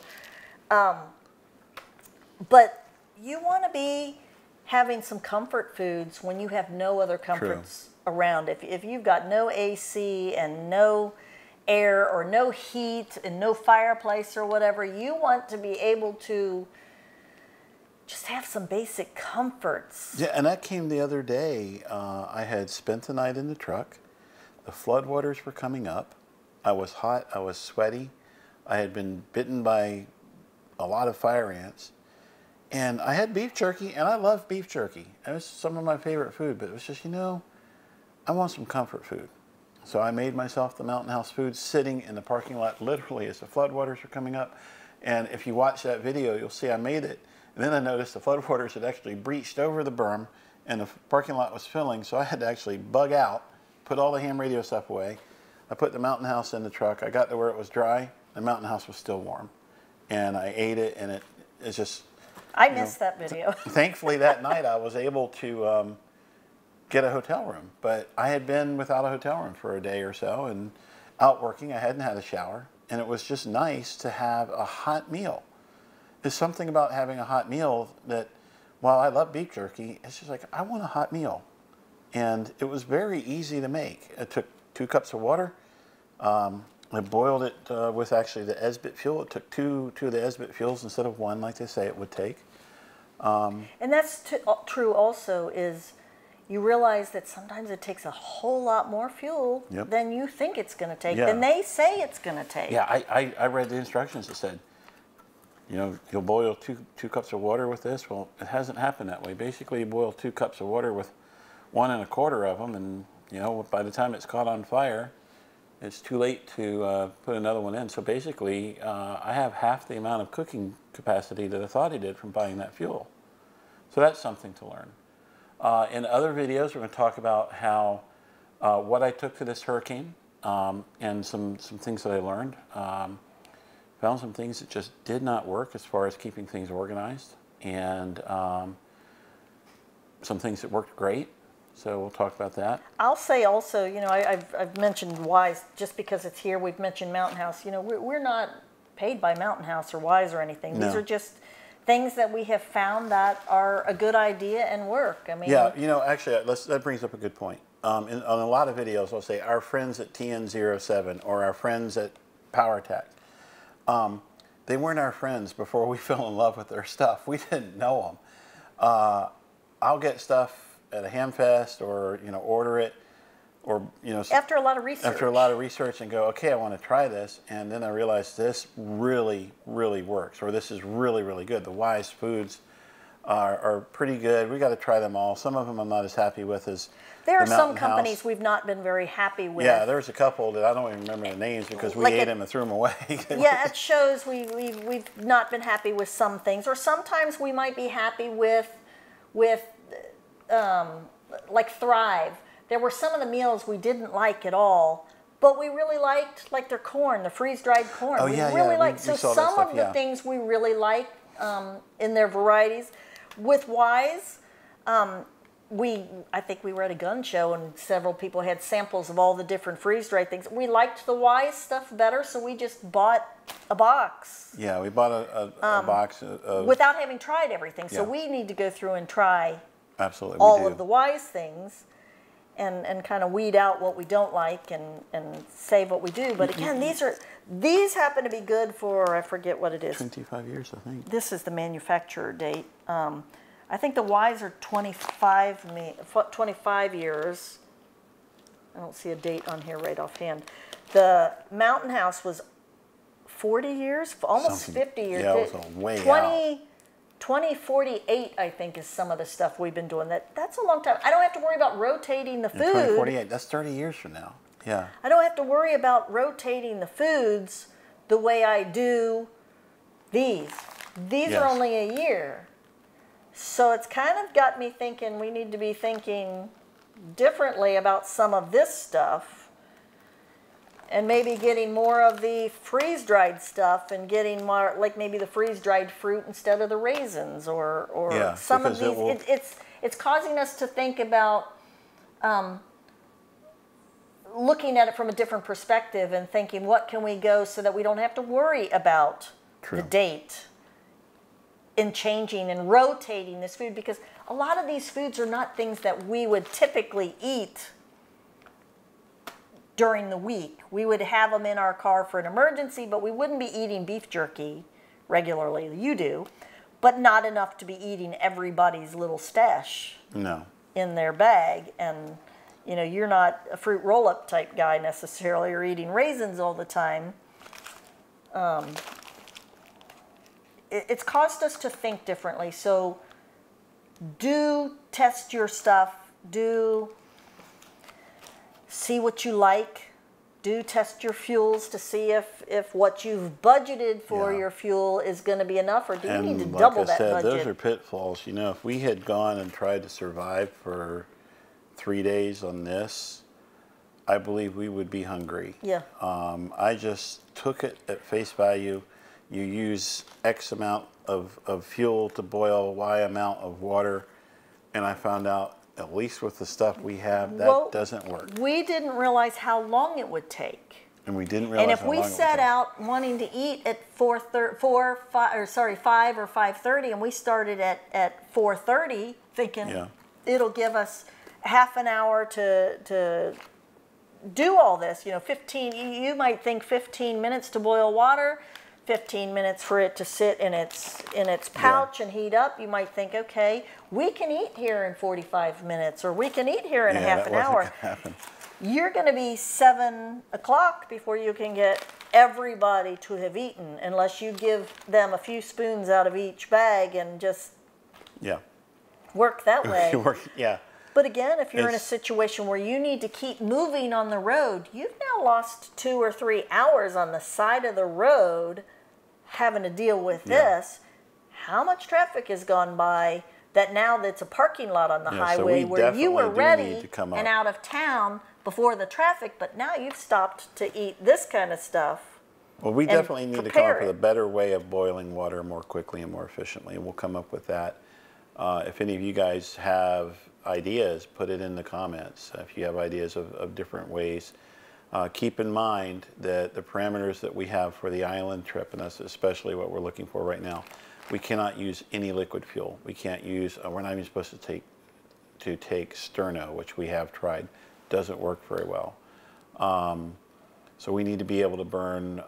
But you want to be having some comfort foods when you have no other comforts around. If you've got no AC and no air or no heat and no fireplace or whatever, you want to be able to just have some basic comforts. Yeah, and that came the other day. I had spent the night in the truck. The floodwaters were coming up. I was hot. I was sweaty. I had been bitten by a lot of fire ants. And I had beef jerky, and I love beef jerky. It was some of my favorite food, but it was just, I want some comfort food. So I made myself the Mountain House food sitting in the parking lot literally as the floodwaters were coming up. And if you watch that video, you'll see I made it. And then I noticed the floodwaters had actually breached over the berm and the parking lot was filling. So I had to actually bug out, put all the ham radio stuff away. I put the Mountain House in the truck. I got to where it was dry. The Mountain House was still warm. And I ate it, and it's just... I missed that video. Thankfully, that night I was able to get a hotel room. But I had been without a hotel room for a day or so and out working. I hadn't had a shower. And it was just nice to have a hot meal. There's something about having a hot meal that, while I love beef jerky, it's just like, I want a hot meal. And it was very easy to make. It took 2 cups of water. I boiled it with actually the Esbit fuel. It took two of the Esbit fuels instead of 1, like they say it would take. And that's true also, is you realize that sometimes it takes a whole lot more fuel than you think it's going to take, than they say it's going to take. Yeah, I read the instructions that said, you'll boil two cups of water with this. Well, it hasn't happened that way. Basically, you boil 2 cups of water with 1 1/4 of them, and by the time it's caught on fire, it's too late to put another one in. So basically, I have half the amount of cooking capacity that I thought I did from buying that fuel. So that's something to learn. In other videos, we're going to talk about how what I took to this hurricane and some things that I learned. Found some things that just did not work as far as keeping things organized, and some things that worked great. So we'll talk about that. I'll say also, I've mentioned Wise just because it's here. We've mentioned Mountain House. We're not paid by Mountain House or Wise or anything. No. These are just things that we have found that are a good idea and work. I mean, yeah, actually, that brings up a good point. On a lot of videos, I'll say our friends at TN07 or our friends at PowerTech. They weren't our friends before we fell in love with their stuff. We didn't know them. I'll get stuff at a ham fest or order it, or after a lot of research and go, okay, I want to try this, and then I realize this really works, or this is really good. The Wise foods are pretty good. We got to try them all. Some of them I'm not as happy with as there are some companies we've not been very happy with. Yeah, there's a couple that I don't even remember the names because we ate them and threw them away. Yeah, it shows we've not been happy with some things, or sometimes we might be happy with like Thrive. There were some of the meals we didn't like at all, but we really liked their corn, the freeze-dried corn. Oh, we yeah, really yeah. liked. So some of the things we really liked in their varieties. With Wise, I think we were at a gun show and several people had samples of all the different freeze-dried things. We liked the Wise stuff better, so we just bought a box. Yeah, we bought a box without having tried everything. So we need to go through and try absolutely all of the Wise things. and kind of weed out what we don't like and save what we do. But again, these happen to be good for, I forget what it is. 25 years, I think. This is the manufacturer date. I think the Ys are 25 years. I don't see a date on here right offhand. The Mountain House was 40 years, almost 50 years. Yeah, it was way out. 2048, I think, is some of the stuff we've been doing. That's a long time. I don't have to worry about rotating the food. 2048, that's 30 years from now. Yeah. I don't have to worry about rotating the foods the way I do these. These Yes. are only a year. So it's kind of got me thinking we need to be thinking differently about some of this stuff, and maybe getting more of the freeze-dried stuff and getting more, like maybe the freeze-dried fruit instead of the raisins, or Yeah, some of because these. It's causing us to think about looking at it from a different perspective and thinking, what can we go so that we don't have to worry about True. the date in changing and rotating this food, because a lot of these foods are not things that we would typically eat during the week. We would have them in our car for an emergency, but we wouldn't be eating beef jerky regularly. You do, but not enough to be eating everybody's little stash No. in their bag. And you know, you're not a fruit roll-up type guy necessarily, or eating raisins all the time. It's caused us to think differently. So do test your stuff. Do see what you like. Do test your fuels to see if what you've budgeted for Yeah. your fuel is going to be enough, or do you need to like double I that said, budget? those are pitfalls. You know, if we had gone and tried to survive for 3 days on this, I believe we would be hungry. Yeah. I just took it at face value. You use X amount of fuel to boil Y amount of water, and I found out, at least with the stuff we have, that doesn't work. We didn't realize how long it would take. And we didn't realize And if how we long it would set take. out wanting to eat at 5 or 5:30, and we started at 4:30, thinking Yeah. it'll give us half an hour to do all this. You know, 15. You might think 15 minutes to boil water, 15 minutes for it to sit in its pouch and heat up. You might think, okay, we can eat here in 45 minutes, or we can eat here in a half an hour. That wasn't gonna happen. You're going to be 7 o'clock before you can get everybody to have eaten, unless you give them a few spoons out of each bag and just Yeah. work that way. Yeah. But again, if you're in a It's- situation where you need to keep moving on the road, you've now lost 2 or 3 hours on the side of the road having to deal with this. How much traffic has gone by that now that's a parking lot on the Yeah, so highway we where you were definitely do need ready to come and up. out of town before the traffic, but now you've stopped to eat this kind of stuff. Well, we and definitely need to come up prepare with a it. better way of boiling water more quickly and more efficiently, and we'll come up with that. If any of you guys have ideas, put it in the comments. If you have ideas of different ways, keep in mind that the parameters that we have for the island trip, and that's especially what we're looking for right now, we cannot use any liquid fuel. We can't use, we're not even supposed to take sterno, which we have tried. Doesn't work very well. So we need to be able to burn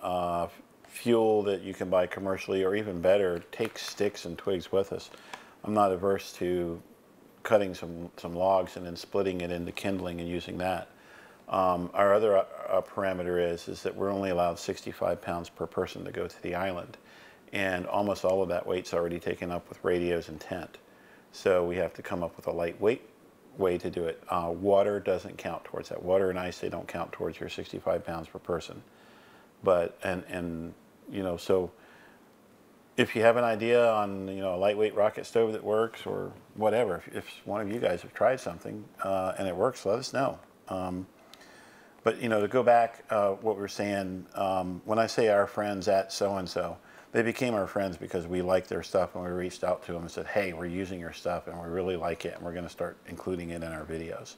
fuel that you can buy commercially, or even better, take sticks and twigs with us. I'm not averse to cutting some logs and then splitting it into kindling and using that. Our other parameter is that we're only allowed 65 pounds per person to go to the island, and almost all of that weight's already taken up with radios and tent. So we have to come up with a lightweight way to do it. Water doesn't count towards that. Water and ice, they don't count towards your 65 pounds per person. But, and you know, so if you have an idea on, you know, a lightweight rocket stove that works, or whatever, if one of you guys have tried something and it works, let us know. But, you know, to go back, what we were saying, when I say our friends at so-and-so, they became our friends because we liked their stuff, and we reached out to them and said, hey, we're using your stuff and we really like it, and we're going to start including it in our videos.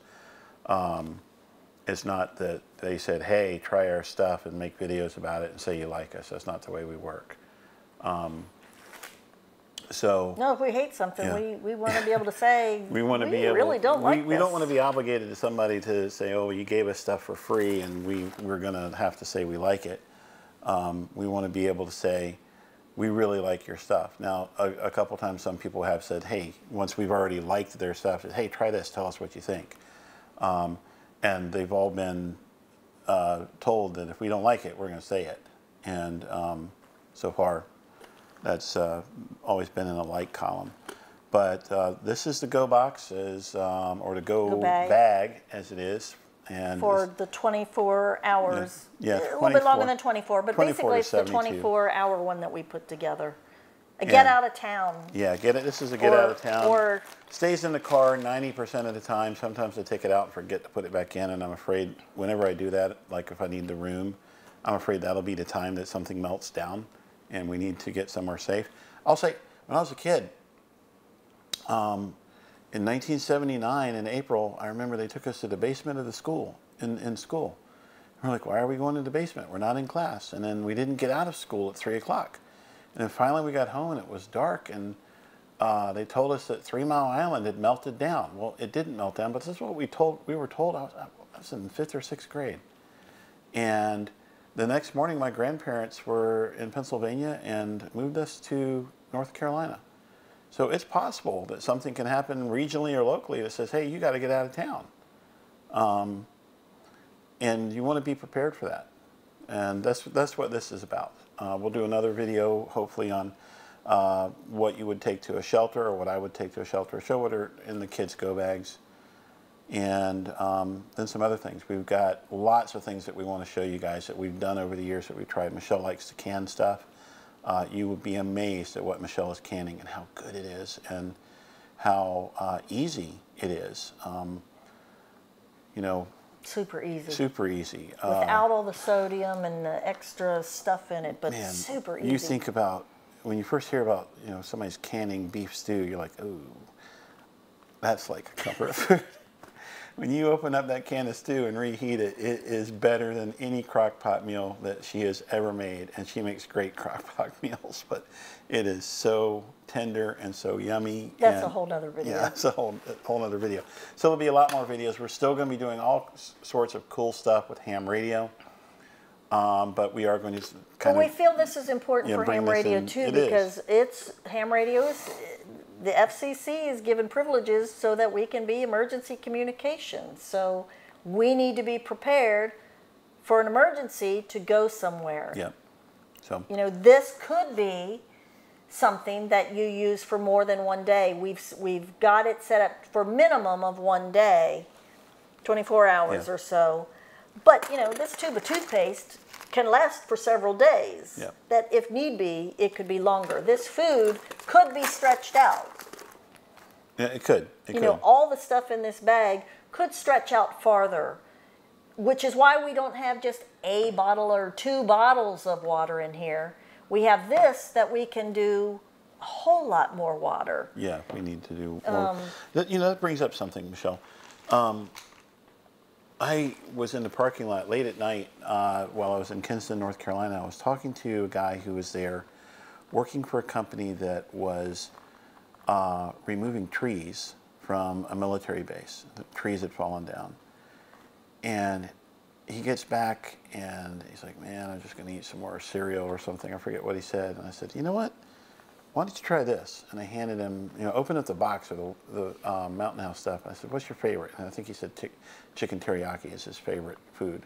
It's not that they said, hey, try our stuff and make videos about it and say you like us. That's not the way we work. So no, if we hate something, yeah. we want to be able to say we want to be able. Really don't like we this. don't want to be obligated to somebody to say, oh, you gave us stuff for free, and we're going to have to say we like it. We want to be able to say, we really like your stuff. Now, a couple times some people have said, hey, once we've already liked their stuff, hey, try this, tell us what you think. And they've all been told that if we don't like it, we're going to say it. And so far, that's always been in a like column. But this is the Go box, or the Go bag, as it is. And for the 24 hours. Yeah, a little bit longer than 24, but 24 basically it's the 72. 24-hour one that we put together. A get out of town. Yeah, this is a get out of town. Or stays in the car 90% of the time. Sometimes I take it out and forget to put it back in, and I'm afraid whenever I do that, like if I need the room, I'm afraid that'll be the time that something melts down and we need to get somewhere safe. I'll say, when I was a kid, in 1979, in April, I remember they took us to the basement of the school, in school. We're like, why are we going to the basement? We're not in class. And then we didn't get out of school at 3 o'clock. And then finally we got home and it was dark, and they told us that 3 Mile Island had melted down. Well, it didn't melt down, but this is what we were told. I was in 5th or 6th grade. And the next morning my grandparents were in Pennsylvania and moved us to North Carolina. So it's possible that something can happen regionally or locally that says, hey, you got to get out of town. And you want to be prepared for that. And that's what this is about. We'll do another video, hopefully, on what you would take to a shelter, or what I would take to a shelter, show what are in the kids' go bags, and then some other things. We've got lots of things that we want to show you guys that we've done over the years that we've tried. Michelle likes to can stuff. You would be amazed at what Michelle is canning and how good it is and how easy it is. You know, super easy. Super easy. Without all the sodium and the extra stuff in it, but man, super easy. You think about, when you first hear about, somebody's canning beef stew, you're like, ooh, that's like a comfort food. When you open up that can of stew and reheat it, it is better than any crock pot meal that she has ever made. And she makes great crock pot meals, but it is so tender and so yummy. That's a whole nother video. Yeah, that's a whole other video. So there'll be a lot more videos. We're still going to be doing all sorts of cool stuff with Ham Radio. But we are going to kind of... we feel this is important for Ham Radio too, because Ham Radio is... The FCC is given privileges so that we can be emergency communications. So we need to be prepared for an emergency to go somewhere. Yeah. So this could be something that you use for more than one day. We've got it set up for minimum of 1 day, 24 hours or so. But this tube of toothpaste can last for several days. Yeah. That if need be, it could be longer. This food could be stretched out. Yeah, it could. All the stuff in this bag could stretch out farther, which is why we don't have just a bottle or 2 bottles of water in here. We have this that we can do a whole lot more water. Yeah, we need to do more. That brings up something, Michelle. I was in the parking lot late at night while I was in Kinston, North Carolina. I was talking to a guy who was there working for a company that was removing trees from a military base. The trees had fallen down. And he gets back and he's like, man, I'm just going to eat some more cereal or something. I forget what he said. And I said, you know what? Why don't you try this? And I handed him, opened up the box of the Mountain House stuff. I said, what's your favorite? And I think he said chicken teriyaki is his favorite food.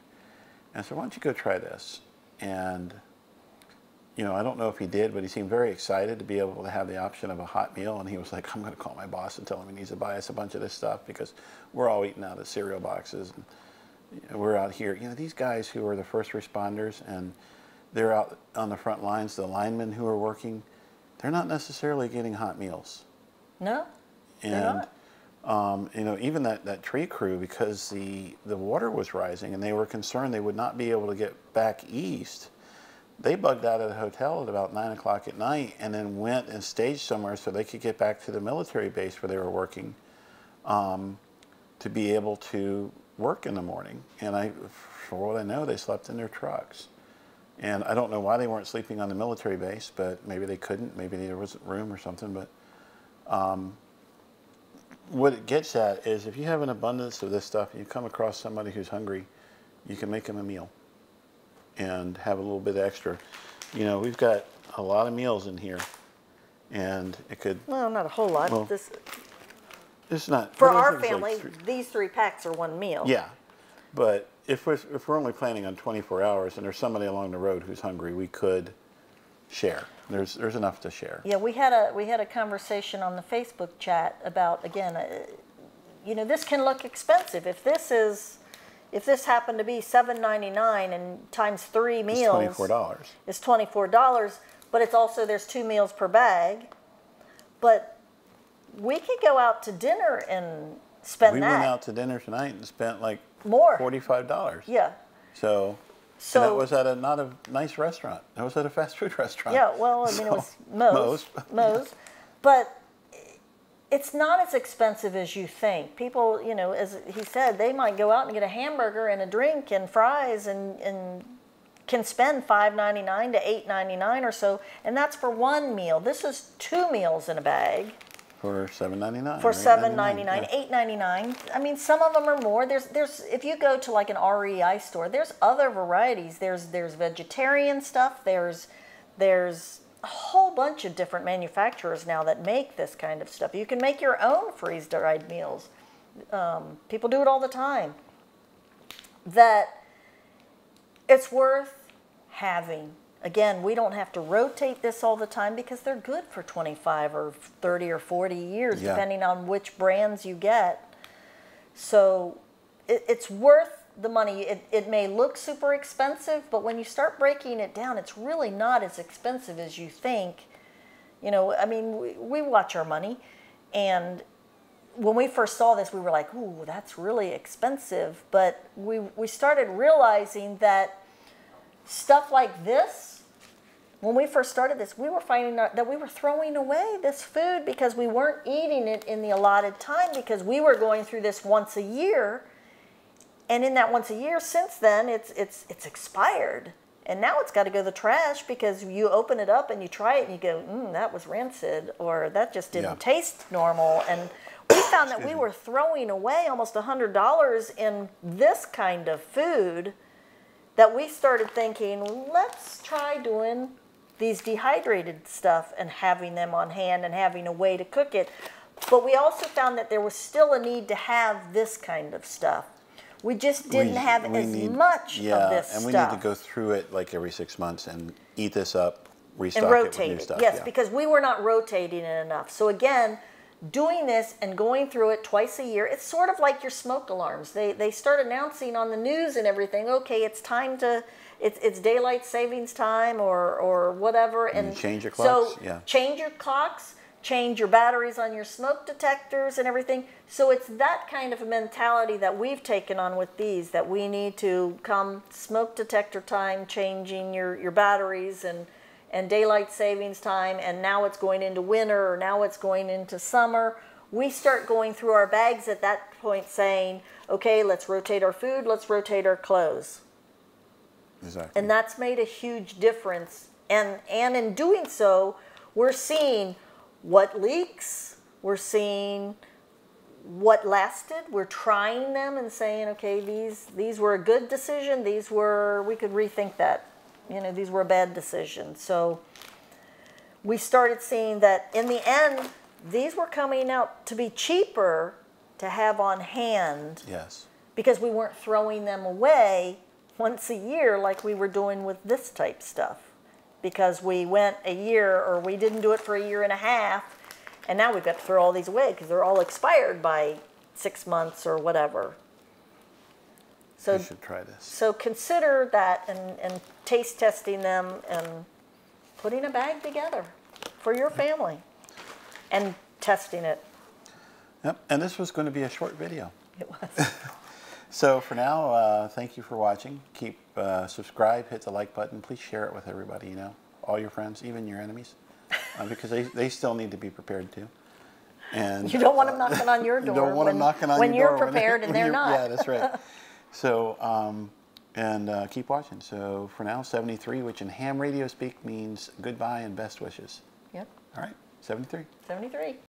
And I said, why don't you go try this? And, I don't know if he did, but he seemed very excited to be able to have the option of a hot meal. And he was like, I'm going to call my boss and tell him he needs to buy us a bunch of this stuff because we're all eating out of cereal boxes. And we're out here. These guys who are the first responders and they're out on the front lines, the linemen who are working, they're not necessarily getting hot meals. No, they're not. Even that tree crew, because the water was rising and they were concerned they would not be able to get back east, they bugged out of the hotel at about 9 o'clock at night and then went and staged somewhere so they could get back to the military base where they were working to be able to work in the morning. And for what I know, they slept in their trucks. And I don't know why they weren't sleeping on the military base, but maybe they couldn't. Maybe there wasn't room or something. But what it gets at is if you have an abundance of this stuff and you come across somebody who's hungry, you can make them a meal and have a little bit extra. You know, we've got a lot of meals in here, and it could... Well, not a whole lot. Well, this, it's not... for our family, these 3 packs are 1 meal. Yeah, but if we're only planning on 24 hours and there's somebody along the road who's hungry, we could share. There's enough to share. Yeah, we had a conversation on the Facebook chat about, again, you know, this can look expensive. If this happened to be $7.99 and times 3 meals, it's $24. It's $24, but it's also there's 2 meals per bag. But we could go out to dinner and spend that. We went out to dinner tonight and spent like more $45. Yeah. So and that was at not a nice restaurant. That was at a fast food restaurant. Yeah, well, I mean, it was Moe's. But it's not as expensive as you think. People, you know, as he said, they might go out and get a hamburger and a drink and fries and can spend $5.99 to $8.99 or so, and that's for 1 meal. This is 2 meals in a bag. For $7.99. For $7.99, $8.99. I mean, some of them are more. There's if you go to like an REI store, there's other varieties. There's vegetarian stuff. There's a whole bunch of different manufacturers now that make this kind of stuff. You can make your own freeze-dried meals. People do it all the time. That it's worth having. Again, we don't have to rotate this all the time because they're good for 25 or 30 or 40 years, depending on which brands you get. So it's worth the money. It may look super expensive, but when you start breaking it down, it's really not as expensive as you think. You know, I mean, we watch our money, and when we first saw this, we were like, ooh, that's really expensive. But we started realizing that stuff like this, when we first started this, we were finding that we were throwing away this food because we weren't eating it in the allotted time because we were going through this once a year. And in that once a year, since then, it's expired. And now it's got to go to the trash because you open it up and you try it and you go, that was rancid, or that just didn't taste normal. And we found that we were throwing away almost $100 in this kind of food, that we started thinking, let's try doing these dehydrated stuff and having them on hand and having a way to cook it. But we also found that there was still a need to have this kind of stuff. We just didn't have as much of this stuff. And we need to go through it like every 6 months and eat this up, restock and rotate it with new stuff. Yes, because we were not rotating it enough. So again, doing this and going through it twice a year, it's sort of like your smoke alarms. They start announcing on the news and everything, okay, it's time to, it's daylight savings time or whatever. And you change your clocks. So change your clocks, change your batteries on your smoke detectors and everything. So it's that kind of a mentality that we've taken on with these, that we need to come smoke detector time, changing your batteries and daylight savings time, and now it's going into winter, or now it's going into summer. We start going through our bags at that point saying, okay, let's rotate our food, let's rotate our clothes. Exactly. And that's made a huge difference. And in doing so, we're seeing what leaks, we're seeing what lasted, we're trying them and saying, okay, these were a good decision, we could rethink that. You know, these were a bad decision. So we started seeing that in the end, these were coming out to be cheaper to have on hand. Yes. Because we weren't throwing them away once a year like we were doing with this type stuff. Because we went a year, or we didn't do it for a year and a half, and now we've got to throw all these away because they're all expired by 6 months or whatever. So you should try this. So consider that and taste testing them and putting a bag together for your family and testing it. Yep, and this was going to be a short video. It was. So for now, thank you for watching. Keep subscribe, hit the like button. Please share it with everybody, you know, all your friends, even your enemies, because they still need to be prepared too. And you don't want them knocking on your door. You don't want them knocking on when your door you're prepared and they're not. Yeah, that's right. So and keep watching. So for now, 73, which in ham radio speak means goodbye and best wishes. Yep. All right, 73. 73.